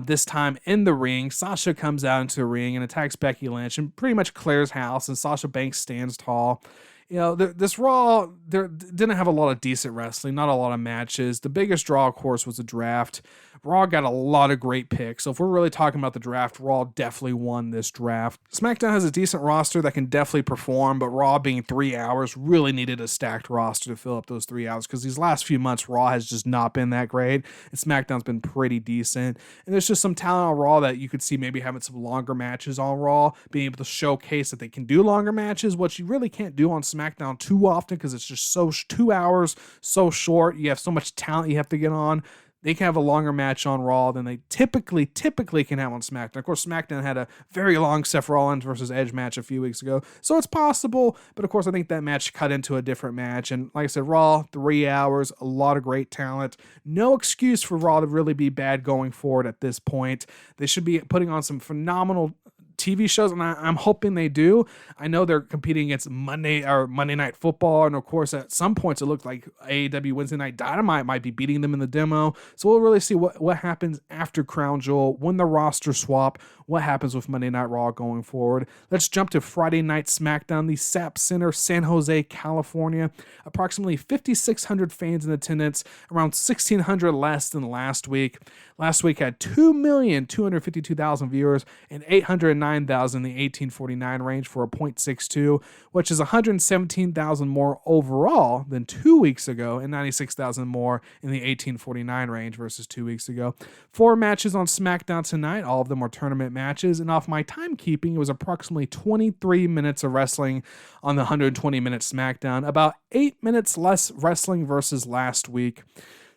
This time in the ring. Sasha comes out into the ring and attacks Becky Lynch and pretty much clears house, and Sasha Banks stands tall. This Raw, there didn't have a lot of decent wrestling, not a lot of matches. The biggest draw, of course, was the draft. Raw got a lot of great picks. So if we're really talking about the draft, Raw definitely won this draft. SmackDown has a decent roster that can definitely perform, but Raw being 3 hours really needed a stacked roster to fill up those 3 hours, because these last few months, Raw has just not been that great, and SmackDown's been pretty decent. And there's just some talent on Raw that you could see maybe having some longer matches on Raw, being able to showcase that they can do longer matches, which you really can't do on SmackDown too often, because it's just 2 hours, so short. You have so much talent you have to get on. They can have a longer match on Raw than they typically can have on SmackDown. Of course, SmackDown had a very long Seth Rollins versus Edge match a few weeks ago, so it's possible. But of course, I think that match cut into a different match. And like I said, Raw, 3 hours, a lot of great talent. No excuse for Raw to really be bad going forward at this point. They should be putting on some phenomenal TV shows, and I'm hoping they do. I know they're competing against Monday Night Football, and of course, at some points it looked like AEW Wednesday Night Dynamite might be beating them in the demo. So we'll really see what happens after Crown Jewel, when the roster swap, what happens with Monday Night Raw going forward. Let's jump to Friday Night SmackDown, the SAP Center, San Jose, California. Approximately 5,600 fans in attendance, around 1,600 less than last week. Last week had 2,252,000 viewers and 809,000 in the 1849 range for a .62, which is 117,000 more overall than 2 weeks ago and 96,000 more in the 1849 range versus 2 weeks ago. 4 matches on SmackDown tonight. All of them were tournament matches, and off my timekeeping, it was approximately 23 minutes of wrestling on the 120-minute SmackDown, about 8 minutes less wrestling versus last week.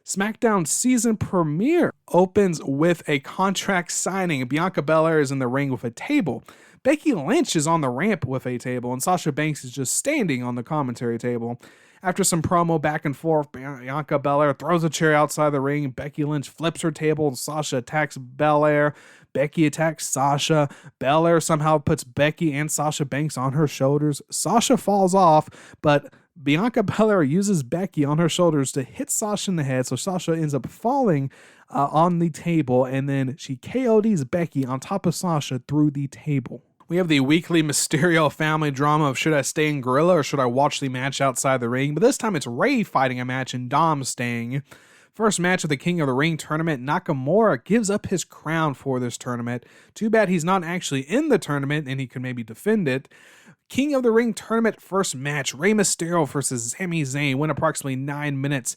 SmackDown season premiere opens with a contract signing. Bianca Belair is in the ring with a table. Becky Lynch is on the ramp with a table, and Sasha Banks is just standing on the commentary table. After some promo back and forth, Bianca Belair throws a chair outside the ring. Becky Lynch flips her table, and Sasha attacks Belair. Becky attacks Sasha. Belair somehow puts Becky and Sasha Banks on her shoulders. Sasha falls off, but Bianca Belair uses Becky on her shoulders to hit Sasha in the head, so Sasha ends up falling on the table, and then she KODs Becky on top of Sasha through the table. We have the weekly Mysterio family drama of should I stay in Gorilla or should I watch the match outside the ring, but this time it's Rey fighting a match and Dom staying. First match of the King of the Ring tournament, Nakamura gives up his crown for this tournament. Too bad he's not actually in the tournament and he could maybe defend it. King of the Ring tournament first match, Rey Mysterio versus Sami Zayn, went approximately 9 minutes.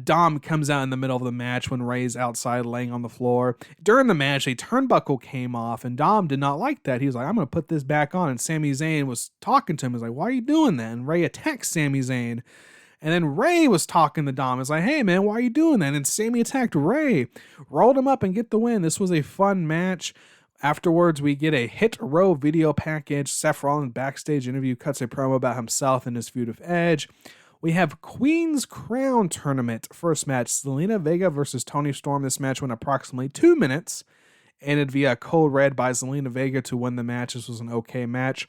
Dom comes out in the middle of the match when Rey's outside laying on the floor. During the match, a turnbuckle came off, and Dom did not like that. He was like, I'm going to put this back on. And Sami Zayn was talking to him. He was like, why are you doing that? And Rey attacks Sami Zayn. And then Rey was talking to Dom. He was like, hey, man, why are you doing that? And Sami attacked Rey, rolled him up and get the win. This was a fun match. Afterwards, we get a Hit Row video package. Seth Rollins backstage interview cuts a promo about himself and his feud with Edge. We have Queen's Crown Tournament first match, Zelina Vega versus Toni Storm. This match went approximately 2 minutes, ended via code red by Zelina Vega to win the match. This was an okay match.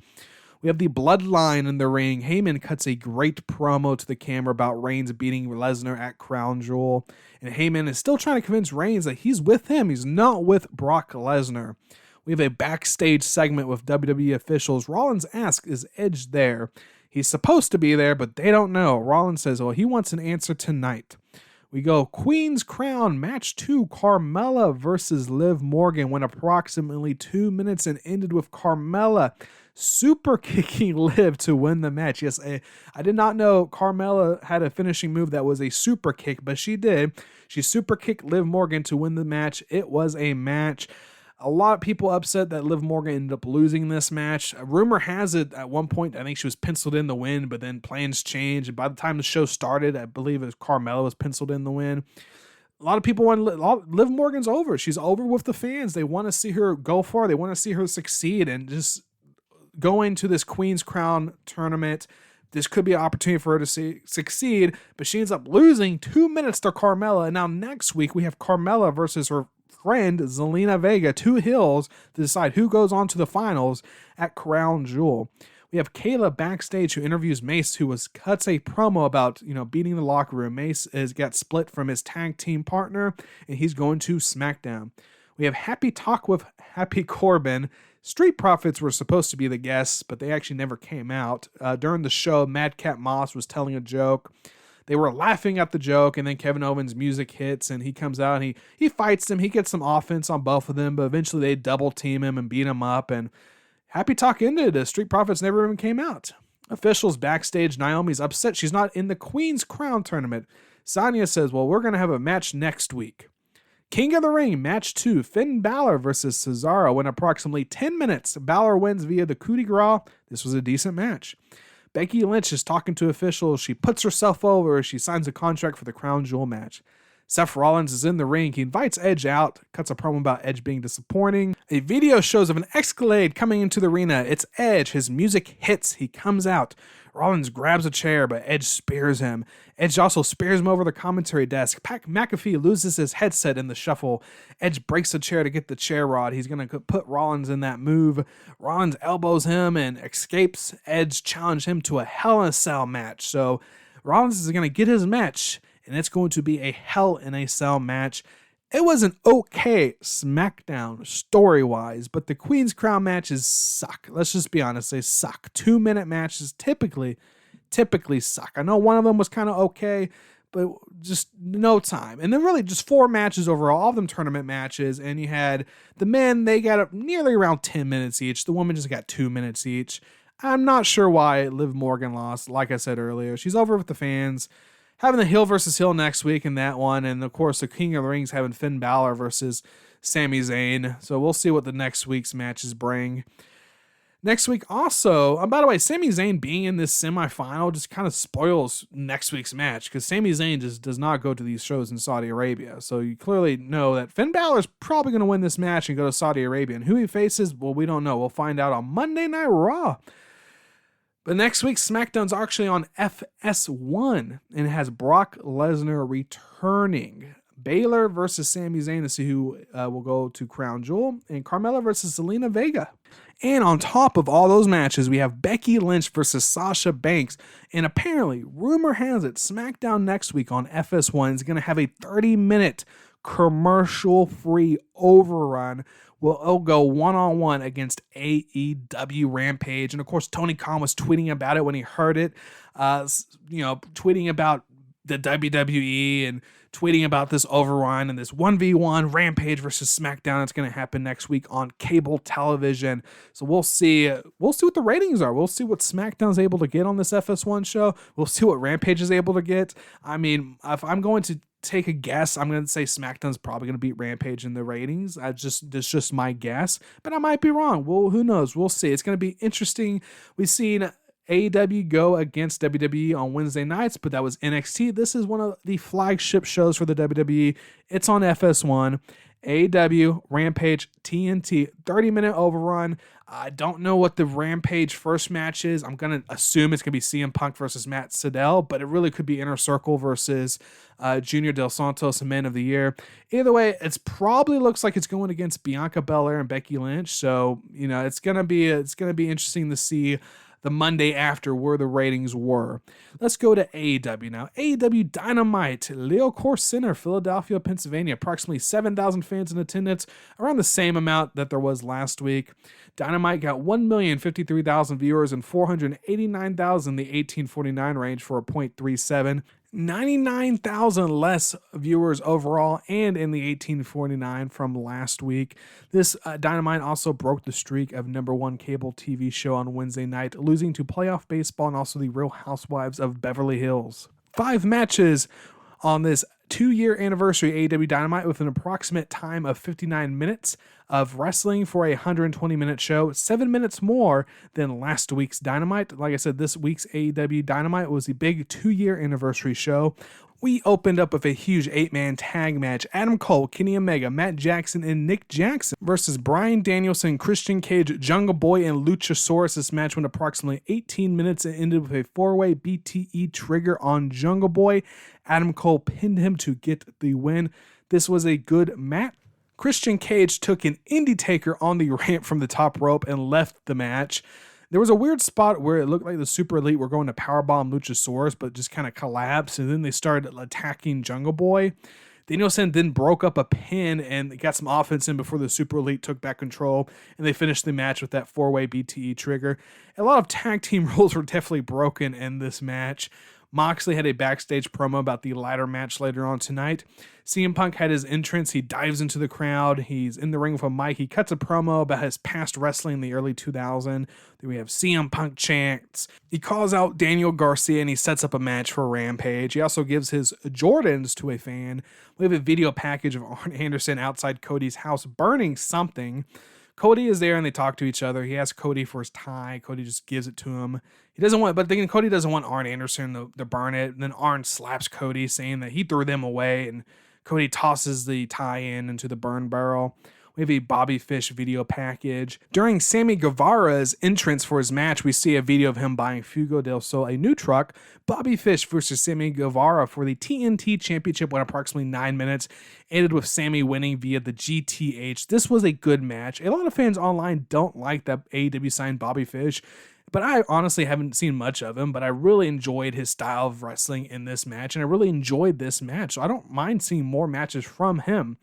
We have the Bloodline in the ring. Heyman cuts a great promo to the camera about Reigns beating Lesnar at Crown Jewel. And Heyman is still trying to convince Reigns that he's with him. He's not with Brock Lesnar. We have a backstage segment with WWE officials. Rollins asks, is Edge there? He's supposed to be there, but they don't know. Rollins says, well, he wants an answer tonight. We go Queen's Crown, match 2, Carmella versus Liv Morgan, went approximately 2 minutes and ended with Carmella super kicking Liv to win the match. Yes, I did not know Carmella had a finishing move that was a super kick, but she did. She super kicked Liv Morgan to win the match. It was a match. A lot of people upset that Liv Morgan ended up losing this match. A rumor has it at one point, I think she was penciled in the win, but then plans changed. And by the time the show started, I believe it was Carmella was penciled in the win. A lot of people want Liv Morgan's over. She's over with the fans. They want to see her go far. They want to see her succeed and just go into this Queen's Crown tournament. This could be an opportunity for her to succeed, but she ends up losing 2 minutes to Carmella. And now next week we have Carmella versus her friend Zelina Vega, 2 heels, to decide who goes on to the finals at Crown Jewel. We have Kayla backstage who interviews Mace, who cuts a promo about beating the locker room. Mace got split from his tag team partner, and he's going to SmackDown. We have Happy Talk with Happy Corbin. Street Profits were supposed to be the guests, but they actually never came out. During the show, Madcap Moss was telling a joke. They were laughing at the joke, and then Kevin Owens' music hits, and he comes out, and he fights them. He gets some offense on both of them, but eventually they double team him and beat him up, and Happy Talk ended. Street Profits never even came out. Officials backstage, Naomi's upset she's not in the Queen's Crown tournament. Sonya says, well, we're going to have a match next week. King of the Ring, match 2, Finn Balor versus Cesaro, went approximately 10 minutes. Balor wins via the coup de grace. This was a decent match. Becky Lynch is talking to officials. She puts herself over as she signs a contract for the Crown Jewel match. Seth Rollins is in the ring. He invites Edge out, cuts a promo about Edge being disappointing. A video shows of an Escalade coming into the arena. It's Edge. His music hits. He comes out. Rollins grabs a chair, but Edge spears him. Edge also spears him over the commentary desk. Pat McAfee loses his headset in the shuffle. Edge breaks the chair to get the chair rod. He's going to put Rollins in that move. Rollins elbows him and escapes. Edge challenged him to a Hell in a Cell match. So Rollins is going to get his match, and it's going to be a Hell in a Cell match. It was an okay SmackDown story-wise, but the Queen's Crown matches suck. Let's just be honest, they suck. 2-minute matches typically suck. I know one of them was kind of okay, but just no time. And then really just 4 matches overall, all of them tournament matches, and you had the men, they got up nearly around 10 minutes each. The women just got 2 minutes each. I'm not sure why Liv Morgan lost. Like I said earlier, she's over with the fans. Having the heel versus heel next week in that one. And, of course, the King of the Rings having Finn Balor versus Sami Zayn. So we'll see what the next week's matches bring. Next week also, by the way, Sami Zayn being in this semifinal just kind of spoils next week's match because Sami Zayn just does not go to these shows in Saudi Arabia. So you clearly know that Finn Balor is probably going to win this match and go to Saudi Arabia. And who he faces, well, we don't know. We'll find out on Monday Night Raw. But next week's SmackDown's actually on FS1, and it has Brock Lesnar returning. Baylor versus Sami Zayn to see who will go to Crown Jewel, and Carmella versus Zelina Vega. And on top of all those matches, we have Becky Lynch versus Sasha Banks. And apparently, rumor has it, SmackDown next week on FS1 is going to have a 30-minute commercial-free overrun. Will go one-on-one against AEW Rampage. And, of course, Tony Khan was tweeting about it when he heard it. Tweeting about the WWE and tweeting about this overrun and this 1v1 Rampage versus SmackDown. It's going to happen next week on cable television. So we'll see what the ratings are. We'll see what SmackDown's able to get on this FS1 show. We'll see what Rampage is able to get. I mean, if I'm going to take a guess, I'm going to say SmackDown's probably going to beat Rampage in the ratings. That's just my guess, but I might be wrong. Well, who knows? We'll see. It's going to be interesting. We've seen AEW go against WWE on Wednesday nights, but that was NXT. This is one of the flagship shows for the WWE. It's on FS1. AEW, Rampage, TNT, 30-minute overrun. I don't know what the Rampage first match is. I'm going to assume it's going to be CM Punk versus Matt Sydal, but it really could be Inner Circle versus Junior Del Santos, Men of the Year. Either way, it's probably looks like it's going against Bianca Belair and Becky Lynch. So, it's going to be interesting to see the Monday after where the ratings were. Let's go to AEW now. AEW Dynamite, Leo Core Center, Philadelphia, Pennsylvania. Approximately 7,000 fans in attendance, around the same amount that there was last week. Dynamite got 1,053,000 viewers and 489,000 in the 1849 range for a .37. 99,000 less viewers overall and in the 1849 from last week. This Dynamite also broke the streak of #1 cable TV show on Wednesday night, losing to Playoff Baseball and also the Real Housewives of Beverly Hills. 5 matches on this 2-year anniversary AEW Dynamite with an approximate time of 59 minutes of wrestling for a 120-minute show, 7 minutes more than last week's Dynamite. Like I said, this week's AEW Dynamite was the big 2-year anniversary show. We opened up with a huge 8-man tag match. Adam Cole, Kenny Omega, Matt Jackson, and Nick Jackson versus Bryan Danielson, Christian Cage, Jungle Boy, and Luchasaurus. This match went approximately 18 minutes and ended with a 4-way BTE trigger on Jungle Boy. Adam Cole pinned him to get the win. This was a good match. Christian Cage took an Indie Taker on the ramp from the top rope and left the match. There was a weird spot where it looked like the Super Elite were going to powerbomb Luchasaurus, but just kind of collapsed, and then they started attacking Jungle Boy. Danielson then broke up a pin and got some offense in before the Super Elite took back control, and they finished the match with that 4-way BTE trigger. A lot of tag team rules were definitely broken in this match. Moxley had a backstage promo about the ladder match later on tonight. CM Punk had his entrance. He dives into the crowd. He's in the ring with a mic. He cuts a promo about his past wrestling in the early 2000s. Then we have CM Punk chants. He calls out Daniel Garcia and he sets up a match for Rampage. He also gives his Jordans to a fan. We have a video package of Arn Anderson outside Cody's house burning something. Cody is there and they talk to each other. He asks Cody for his tie. Cody just gives it to him. Cody doesn't want Arn Anderson to burn it. And then Arn slaps Cody saying that he threw them away. And Cody tosses the tie-in into the burn barrel. We have a Bobby Fish video package. During Sammy Guevara's entrance for his match, we see a video of him buying Fuego del Sol a new truck. Bobby Fish versus Sammy Guevara for the TNT Championship went approximately 9 minutes, ended with Sammy winning via the GTH. This was a good match. A lot of fans online don't like that AEW signed Bobby Fish, but I honestly haven't seen much of him, but I really enjoyed his style of wrestling in this match, and I really enjoyed this match, so I don't mind seeing more matches from him.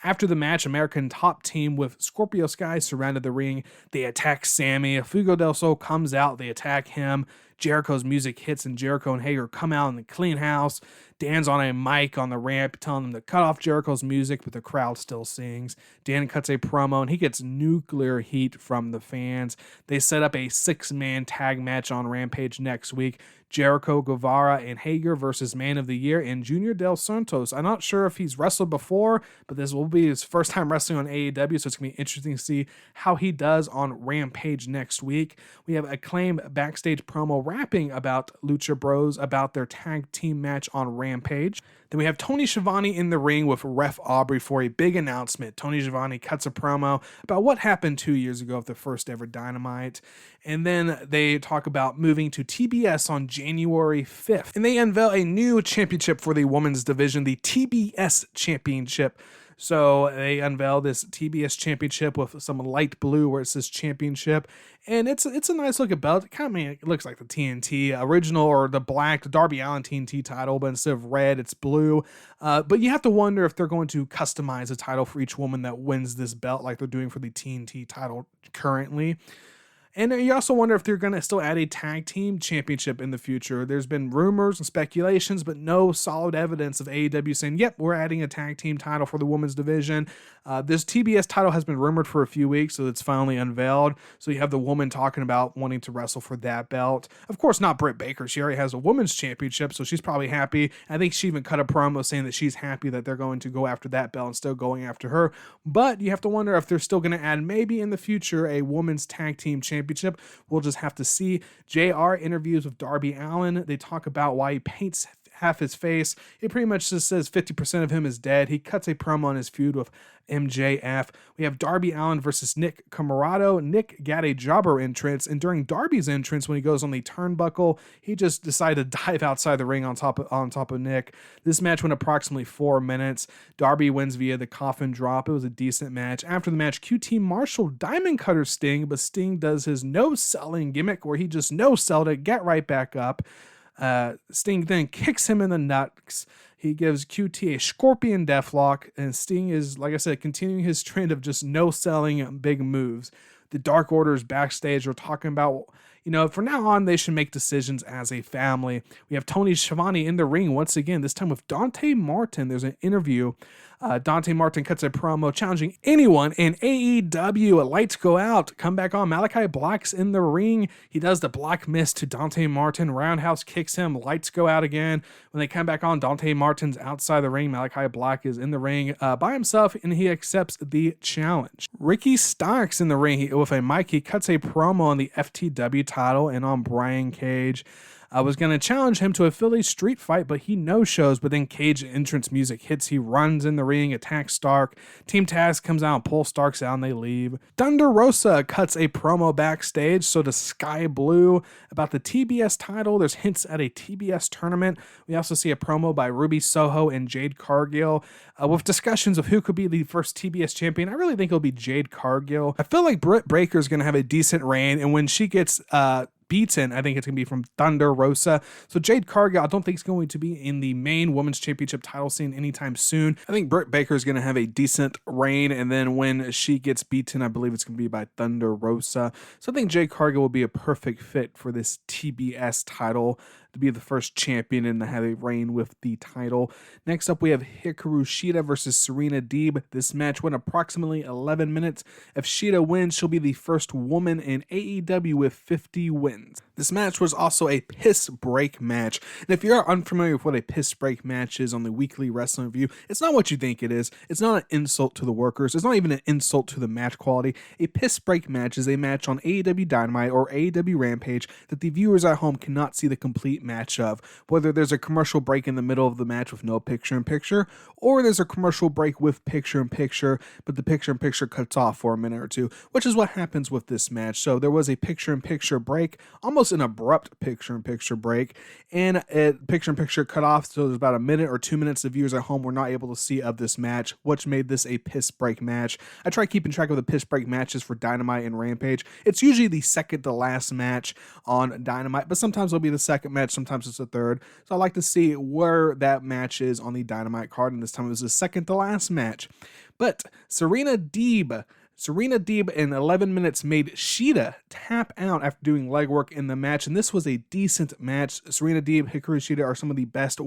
After the match, American Top Team with Scorpio Sky surrounded the ring. They attack Sammy. Fuego del Sol comes out. They attack him. Jericho's music hits and Jericho and Hager come out in the clean house. Dan's on a mic on the ramp telling them to cut off Jericho's music, but the crowd still sings. Dan cuts a promo and he gets nuclear heat from the fans. They set up a 6-man tag match on Rampage next week. Jericho, Guevara, and Hager versus Man of the Year and Junior Del Santos. I'm not sure if he's wrestled before, but this will be his first time wrestling on AEW, so it's going to be interesting to see how he does on Rampage next week. We have Acclaim backstage promo rapping about Lucha Bros about their tag team match on Rampage. Then we have Tony Schiavone in the ring with Ref Aubrey for a big announcement. Tony Schiavone cuts a promo about what happened 2 years ago at the first ever Dynamite. And then they talk about moving to TBS on January 5th. And they unveil a new championship for the women's division, the TBS Championship. So they unveil this TBS Championship with some light blue where it says championship. And it's a nice looking belt. It looks like the TNT original or the black Darby Allin TNT title, but instead of red, it's blue. But you have to wonder if they're going to customize a title for each woman that wins this belt like they're doing for the TNT title currently. And you also wonder if they're going to still add a tag team championship in the future. There's been rumors and speculations, but no solid evidence of AEW saying, yep, we're adding a tag team title for the women's division. This TBS title has been rumored for a few weeks, so it's finally unveiled. So you have the woman talking about wanting to wrestle for that belt. Of course, not Britt Baker. She already has a women's championship, so she's probably happy. I think she even cut a promo saying that she's happy that they're going to go after that belt instead of going after her. But you have to wonder if they're still going to add maybe in the future a women's tag team championship. We'll just have to see. JR interviews with Darby Allin. They talk about why he paints half his face. It pretty much just says 50% of him is dead. He cuts a promo on his feud with MJF. We have Darby Allin versus Nick Comoroto. Nick got a jobber entrance, and during Darby's entrance, when he goes on the turnbuckle, he just decided to dive outside the ring on top of Nick. This match went approximately 4 minutes. Darby wins via the coffin drop. It was a decent match. After the match, QT Marshall diamond cutter Sting, but Sting does his no-selling gimmick where he just no-selled it, get right back up. Sting then kicks him in the nuts. He gives QT a scorpion deathlock, and Sting is, like I said, continuing his trend of just no-selling big moves. The Dark Order's backstage are talking about, from now on, they should make decisions as a family. We have Tony Schiavone in the ring once again, this time with Dante Martin. There's an interview. Dante Martin cuts a promo challenging anyone in AEW. Lights go out. Come back on. Malachi Black's in the ring. He does the black mist to Dante Martin. Roundhouse kicks him. Lights go out again. When they come back on, Dante Martin's outside the ring. Malachi Black is in the ring by himself, and he accepts the challenge. Ricky Starks in the ring with a mic. He cuts a promo on the FTW title and on Brian Cage. I was going to challenge him to a Philly street fight, but he no-shows. But then Cage entrance music hits. He runs in the ring, attacks Stark. Team Taz comes out and pulls Starks out, and they leave. Thunder Rosa cuts a promo backstage, so does Sky Blue. About the TBS title, there's hints at a TBS tournament. We also see a promo by Ruby Soho and Jade Cargill with discussions of who could be the first TBS champion. I really think it'll be Jade Cargill. I feel like Britt Baker's going to have a decent reign, and when she gets beaten, I think it's going to be from Thunder Rosa. So Jade Cargill, I don't think is going to be in the main women's championship title scene anytime soon. I think Britt Baker is going to have a decent reign, and then when she gets beaten, I believe it's going to be by Thunder Rosa. So I think Jade Cargill will be a perfect fit for this TBS title to be the first champion and to have a reign with the title. Next up, we have Hikaru Shida versus Serena Deeb. This match went approximately 11 minutes. If Shida wins, she'll be the first woman in AEW with 50 wins. The This match was also a piss break match. And if you're unfamiliar with what a piss break match is on the weekly wrestling review, it's not what you think it is. It's not an insult to the workers. It's not even an insult to the match quality. A piss break match is a match on AEW Dynamite or AEW Rampage that the viewers at home cannot see the complete match of. Whether there's a commercial break in the middle of the match with no picture-in-picture, or there's a commercial break with picture-in-picture, but the picture-in-picture cuts off for a minute or two, which is what happens with this match. So there was a picture-in-picture break, almost an abrupt picture-in-picture break, and a picture-in-picture cut off, so there's about a minute or 2 minutes the viewers at home were not able to see of this match, which made this a piss break match. I try keeping track of the piss break matches for Dynamite and Rampage. It's usually the second to last match on Dynamite, but sometimes it'll be the second match, sometimes it's the third. So I like to see where that match is on the Dynamite card, and this time it was the second to last match. But Serena Deeb in 11 minutes made Shida tap out after doing legwork in the match, and this was a decent match. Serena Deeb, Hikaru Shida are some of the best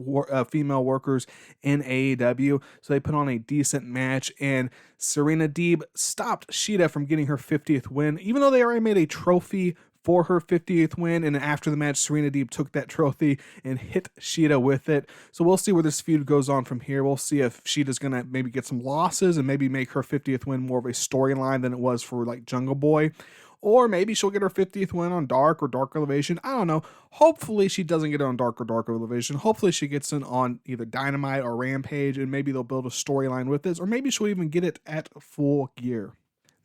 female workers in AEW, so they put on a decent match, and Serena Deeb stopped Shida from getting her 50th win, even though they already made a trophy for her 50th win, and after the match, Serena Deeb took that trophy and hit Shida with it. So we'll see where this feud goes on from here. We'll see if Shida's going to maybe get some losses and maybe make her 50th win more of a storyline than it was for like Jungle Boy. Or maybe she'll get her 50th win on Dark or Dark Elevation. I don't know. Hopefully she doesn't get it on Dark or Dark Elevation. Hopefully she gets it on either Dynamite or Rampage, and maybe they'll build a storyline with this, or maybe she'll even get it at Full Gear.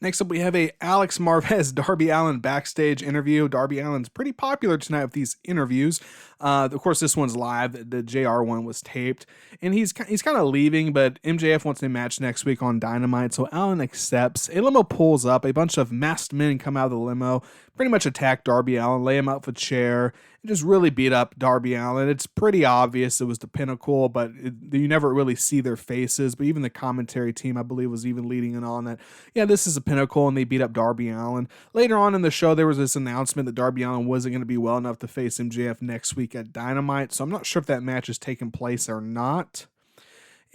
Next up, we have a Alex Marvez Darby Allin backstage interview. Darby Allin's pretty popular tonight with these interviews. Of course, this one's live. The JR one was taped, and he's kind of leaving, but MJF wants a match next week on Dynamite, so Allin accepts. A limo pulls up. A bunch of masked men come out of the limo, pretty much attack Darby Allin, lay him out with a chair, and just really beat up Darby Allin. It's pretty obvious it was the Pinnacle, but you never really see their faces. But even the commentary team, I believe, was even leading in on that. Yeah, this is a Pinnacle, and they beat up Darby Allin. Later on in the show, there was this announcement that Darby Allin wasn't going to be well enough to face MJF next week at Dynamite, so I'm not sure if that match is taking place or not.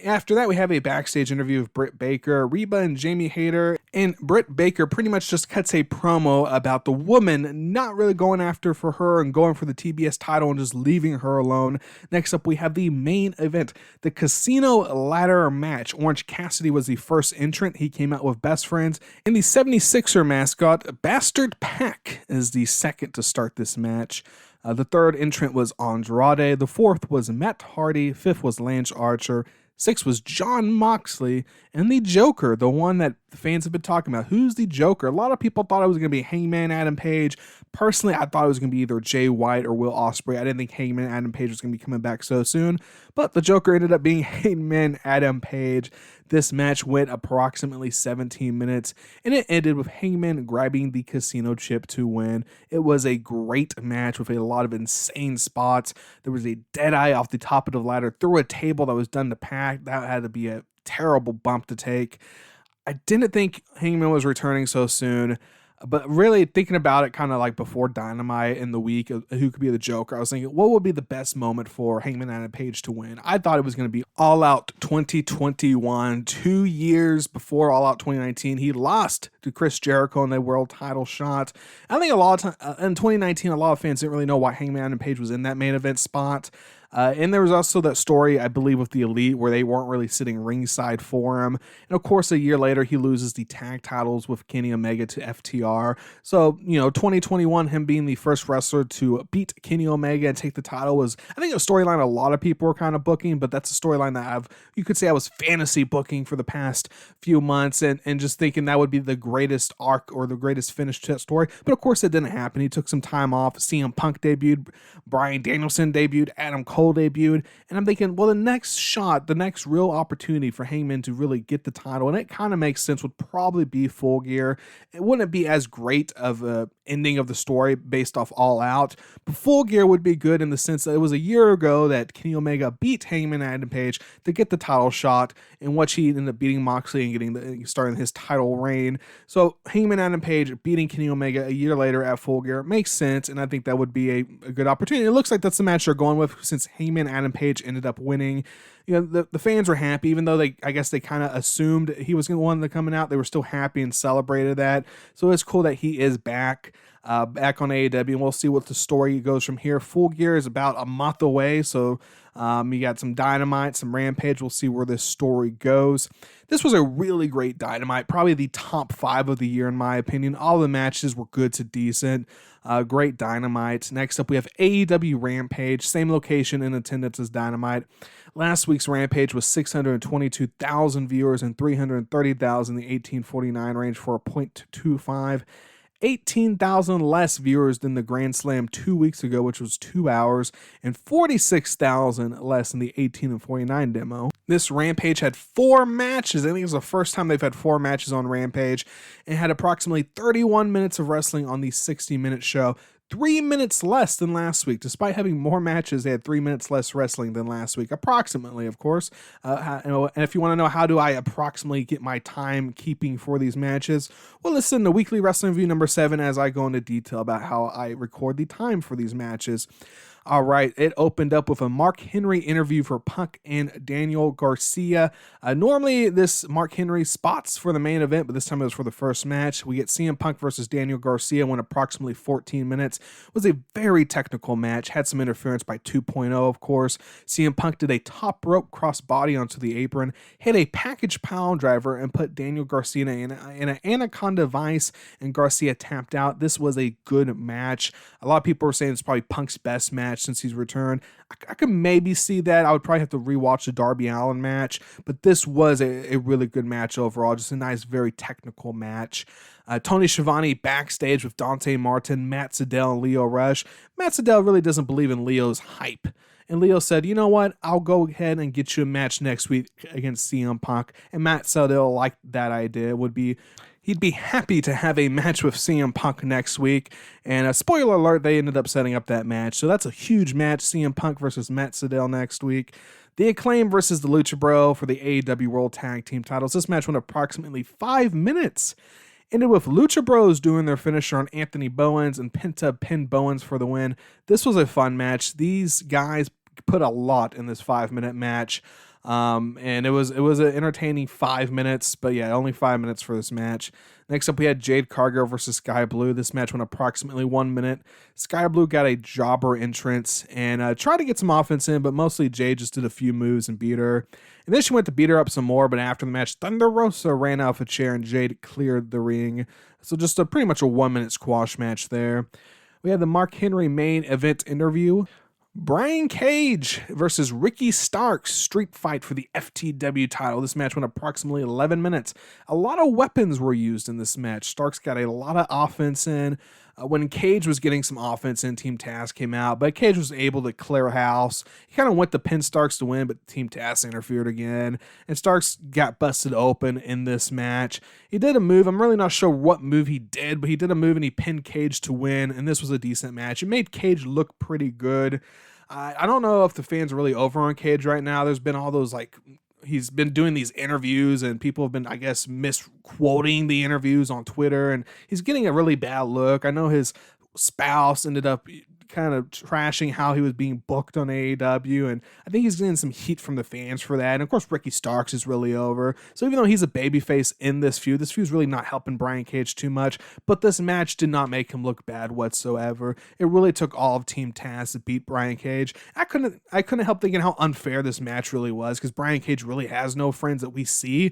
After that, we have a backstage interview with Britt Baker, Reba, and Jamie Hayter, and Britt Baker pretty much just cuts a promo about the woman not really going after for her and going for the TBS title and just leaving her alone. Next up, we have the main event, the Casino Ladder match. Orange Cassidy was the first entrant. He came out with Best Friends, and the 76er mascot, Bastard Pac, is the second to start this match. The third entrant was Andrade, the fourth was Matt Hardy, fifth was Lance Archer, sixth was Jon Moxley, and the Joker, the one that the fans have been talking about. Who's the Joker? A lot of people thought it was going to be Hangman Adam Page. Personally, I thought it was going to be either Jay White or Will Ospreay. I didn't think Hangman Adam Page was going to be coming back so soon, but the Joker ended up being Hangman Adam Page. This match went approximately 17 minutes, and it ended with Hangman grabbing the casino chip to win. It was a great match with a lot of insane spots. There was a deadeye off the top of the ladder through a table that was done to Pac. That had to be a terrible bump to take. I didn't think Hangman was returning so soon, but really thinking about it kind of like before Dynamite in the week of who could be the Joker, I was thinking, what would be the best moment for Hangman Adam Page to win? I thought it was going to be All Out 2021, 2 years before All Out 2019. He lost to Chris Jericho in the world title shot. I think a lot of time in 2019, a lot of fans didn't really know why Hangman Adam Page was in that main event spot. And there was also that story, I believe, with the Elite where they weren't really sitting ringside for him. And of course, a year later, he loses the tag titles with Kenny Omega to FTR. So, 2021, him being the first wrestler to beat Kenny Omega and take the title was, I think, a storyline a lot of people were kind of booking, but that's a storyline that you could say I was fantasy booking for the past few months and just thinking that would be the greatest arc or the greatest finish to that story. But of course, it didn't happen. He took some time off. CM Punk debuted, Bryan Danielson debuted, Adam Cole debuted, and I'm thinking, well, the next real opportunity for Hangman to really get the title, and it kind of makes sense, would probably be Full Gear. It wouldn't be as great of a ending of the story based off All Out, but Full Gear would be good in the sense that it was a year ago that Kenny Omega beat Hangman Adam Page to get the title shot, in which he ended up beating Moxley and starting his title reign. So Hangman Adam Page beating Kenny Omega a year later at Full Gear makes sense, and I think that would be a good opportunity. It looks like that's the match they're going with, since points. Heyman, Adam Page ended up winning. The fans were happy, even though I guess they kind of assumed he was going to one coming out. They were still happy and celebrated that. So it's cool that he is back on AEW, and we'll see what the story goes from here. Full Gear is about a month away, so you got some Dynamite, some Rampage. We'll see where this story goes. This was a really great Dynamite, probably the top 5 of the year in my opinion. All the matches were good to decent. Great Dynamite. Next up, we have AEW Rampage, same location in attendance as Dynamite. Last week's Rampage was 622,000 viewers and 330,000 in the 1849 range for a .25. 18,000 less viewers than the Grand Slam 2 weeks ago, which was 2 hours, and 46,000 less than the 18 and 49 demo. This Rampage had 4 matches. I think it was the first time they've had 4 matches on Rampage, and had approximately 31 minutes of wrestling on the 60-minute show. 3 minutes less than last week. Despite having more matches, they had 3 minutes less wrestling than last week, approximately, of course. And if you want to know how do I approximately get my time keeping for these matches, well, listen to Weekly Wrestling Review number 7 as I go into detail about how I record the time for these matches. All right, it opened up with a Mark Henry interview for Punk and Daniel Garcia. Normally, this Mark Henry spots for the main event, but this time it was for the first match. We get CM Punk versus Daniel Garcia, went approximately 14 minutes. It was a very technical match, had some interference by 2.0, of course. CM Punk did a top rope crossbody onto the apron, hit a package pile driver, and put Daniel Garcia in an anaconda vice, and Garcia tapped out. This was a good match. A lot of people were saying it's probably Punk's best match since he's returned. I could maybe see that. I would probably have to rewatch the Darby Allin match, but this was a really good match overall. Just a nice, very technical match. Tony Schiavone backstage with Dante Martin, Matt Sydal, and Lio Rush. Matt Sydal really doesn't believe in Leo's hype. And Leo said, you know what? I'll go ahead and get you a match next week against CM Punk. And Matt Sydal liked that idea. He'd be happy to have a match with CM Punk next week. And spoiler alert, they ended up setting up that match. So that's a huge match, CM Punk versus Matt Sydal next week. The Acclaim versus the Lucha Bro for the AEW World Tag Team titles. This match went approximately 5 minutes. Ended with Lucha Bros doing their finisher on Anthony Bowens, and Penta pinned Bowens for the win. This was a fun match. These guys put a lot in this 5-minute match. And it was an entertaining 5 minutes, but yeah, only 5 minutes for this match. Next up, we had Jade Cargill versus Sky Blue. This match went approximately 1 minute. Sky Blue got a jobber entrance and tried to get some offense in, but mostly Jade just did a few moves and beat her. And then she went to beat her up some more, but after the match, Thunder Rosa ran out of a chair and Jade cleared the ring. So just pretty much a 1 minute squash match there. We had the Mark Henry main event interview. Brian Cage versus Ricky Starks street fight for the FTW title. This match went approximately 11 minutes. A lot of weapons were used in this match. Starks got a lot of offense in. When Cage was getting some offense in, Team Taz came out, but Cage was able to clear house. He kind of went to pin Starks to win, but Team Taz interfered again, and Starks got busted open in this match. He did a move. I'm really not sure what move he did, but he did a move and he pinned Cage to win, and this was a decent match. It made Cage look pretty good. I don't know if the fans are really over on Cage right now. There's been all those, he's been doing these interviews and people have been, I guess, misquoting the interviews on Twitter, and he's getting a really bad look. I know his spouse ended up kind of trashing how he was being booked on AEW, and I think he's getting some heat from the fans for that. And of course, Ricky Starks is really over. So even though he's a babyface in this feud's really not helping Brian Cage too much, but this match did not make him look bad whatsoever. It really took all of Team Taz to beat Brian Cage. I couldn't help thinking how unfair this match really was, because Brian Cage really has no friends that we see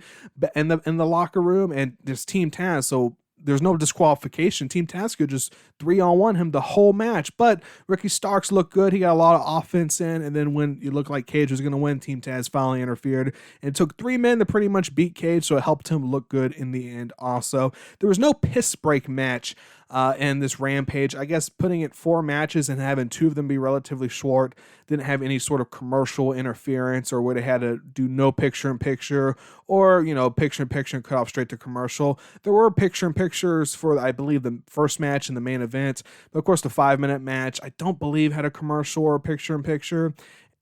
in the locker room, and there's Team Taz, so there's no disqualification. Team Taz could just 3-on-1 him the whole match, but Ricky Starks looked good. He got a lot of offense in, and then when it looked like Cage was going to win, Team Taz finally interfered. And it took 3 men to pretty much beat Cage, so it helped him look good in the end also. There was no piss break match in this Rampage. I guess putting it 4 matches and having 2 of them be relatively short didn't have any sort of commercial interference, or would have had to do no picture-in-picture, or, picture-in-picture and cut off straight to commercial. There were picture-in-pictures for, I believe, the first match and the main event, but of course the 5-minute match, I don't believe had a commercial or picture-in-picture.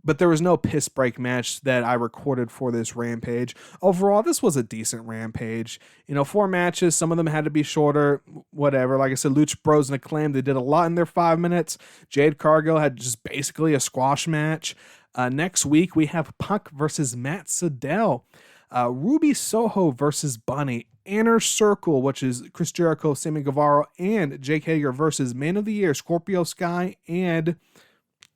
but there was no piss break match that I recorded for this Rampage. Overall, this was a decent Rampage. 4 matches, some of them had to be shorter, whatever. Like I said, Lucha Bros and Acclaim, they did a lot in their 5 minutes. Jade Cargill had just basically a squash match. Next week, we have Punk versus Matt Sydal. Ruby Soho versus Bunny. Inner Circle, which is Chris Jericho, Sammy Guevara, and Jake Hager versus Man of the Year, Scorpio Sky, and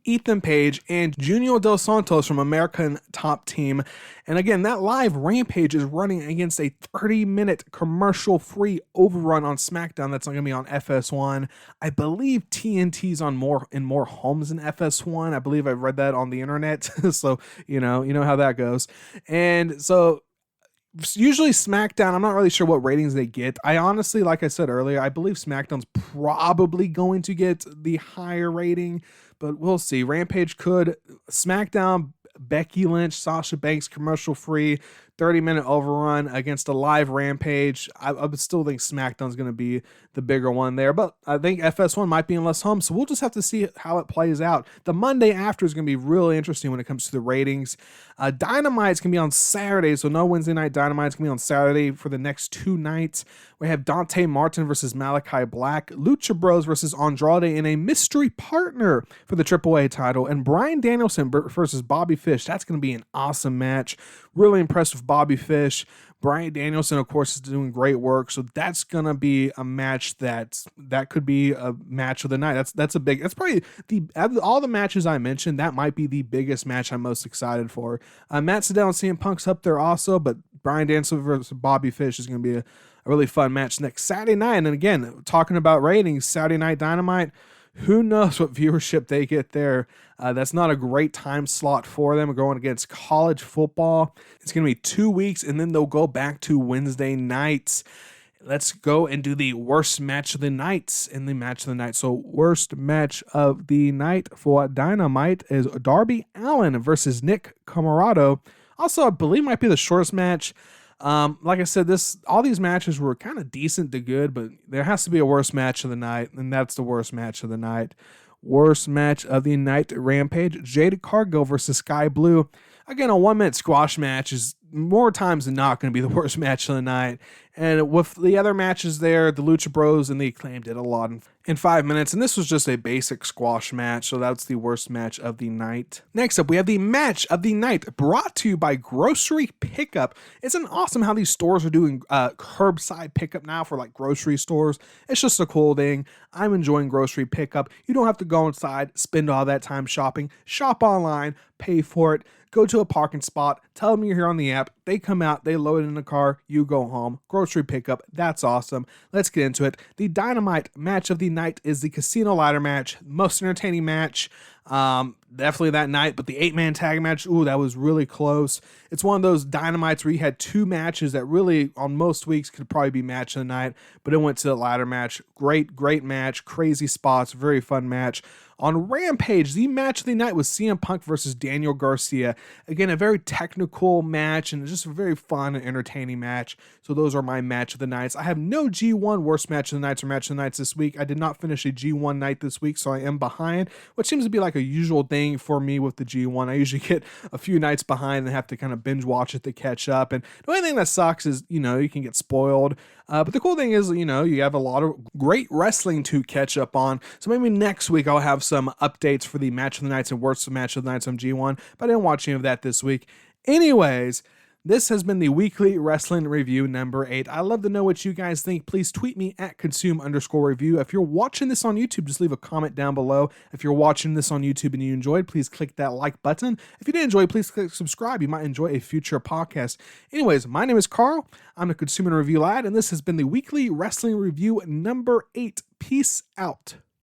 Ethan Page, and Junior Dos Santos from American Top Team. And again, that live Rampage is running against a 30-minute commercial-free overrun on SmackDown that's not going to be on FS1. I believe TNT's on in more homes than FS1. I believe I've read that on the internet. So, you know how that goes. And so usually SmackDown, I'm not really sure what ratings they get. I honestly, like I said earlier, I believe SmackDown's probably going to get the higher rating, but we'll see. Rampage could. SmackDown, Becky Lynch, Sasha Banks, commercial free, 30-minute overrun against a live Rampage. I would still think SmackDown's going to be the bigger one there, but I think FS1 might be in less homes, so we'll just have to see how it plays out. The Monday after is going to be really interesting when it comes to the ratings. Dynamite's going to be on Saturday, so no Wednesday night Dynamite. It's going to be on Saturday for the next 2 nights. We have Dante Martin versus Malachi Black, Lucha Bros versus Andrade in a mystery partner for the AAA title, and Bryan Danielson versus Bobby Fish. That's going to be an awesome match. Really impressed with Bobby Fish. Bryan Danielson, of course, is doing great work, so that's gonna be a match that could be a match of the night. That's probably all the matches I mentioned. That might be the biggest match I'm most excited for. Matt Sydal and CM Punk's up there also, but Bryan Danielson versus Bobby Fish is gonna be a really fun match next Saturday night. And again, talking about ratings, Saturday Night Dynamite. Who knows what viewership they get there. That's not a great time slot for them. We're going against college football. It's going to be 2 weeks, and then they'll go back to Wednesday nights. Let's go and do the worst match of the nights in the match of the night. So worst match of the night for Dynamite is Darby Allin versus Nick Comoroto. Also, I believe might be the shortest match. Like I said, all these matches were kind of decent to good, but there has to be a worst match of the night, and that's the worst match of the night. Worst match of the night, Rampage, Jade Cargill versus Sky Blue. Again, a 1-minute squash match is more times than not going to be the worst match of the night. And with the other matches there, the Lucha Bros and the Acclaim did a lot in 5 minutes, and this was just a basic squash match, so that's the worst match of the night. Next up, we have the match of the night, brought to you by Grocery Pickup. Isn't awesome how these stores are doing curbside pickup now for like grocery stores? It's just a cool thing. I'm enjoying Grocery Pickup. You don't have to go inside, spend all that time shopping. Shop online, pay for it. Go to a parking spot, tell them you're here on the app, they come out, they load it in the car, you go home. Grocery Pickup, that's awesome. Let's get into it. The Dynamite match of the night is the Casino Ladder match, most entertaining match. Definitely that night, but the 8-man tag match, that was really close. It's one of those Dynamites where you had 2 matches that really, on most weeks, could probably be match of the night, but it went to the ladder match. Great match, crazy spots, very fun match. On Rampage, the match of the night was CM Punk versus Daniel Garcia. Again, a very technical match and just a very fun and entertaining match. So those are my match of the nights. I have no G1 worst match of the nights or match of the nights this week. I did not finish a G1 night this week, so I am behind, which seems to be like a usual thing for me with the G1. I usually get a few nights behind and have to kind of binge watch it to catch up. And the only thing that sucks is, you can get spoiled. But the cool thing is, you have a lot of great wrestling to catch up on. So maybe next week I'll have some updates for the match of the nights and worst match of the nights on G1, but I didn't watch any of that this week. Anyways, this has been the weekly wrestling review number 8. I'd love to know what you guys think. Please tweet me at consume_review. If you're watching this on YouTube, just leave a comment down below. If you're watching this on YouTube and you enjoyed, please click that like button. If you did enjoy, please click subscribe. You might enjoy a future podcast. Anyways, my name is Carl. I'm a consumer review lad, and this has been the weekly wrestling review number 8. Peace out.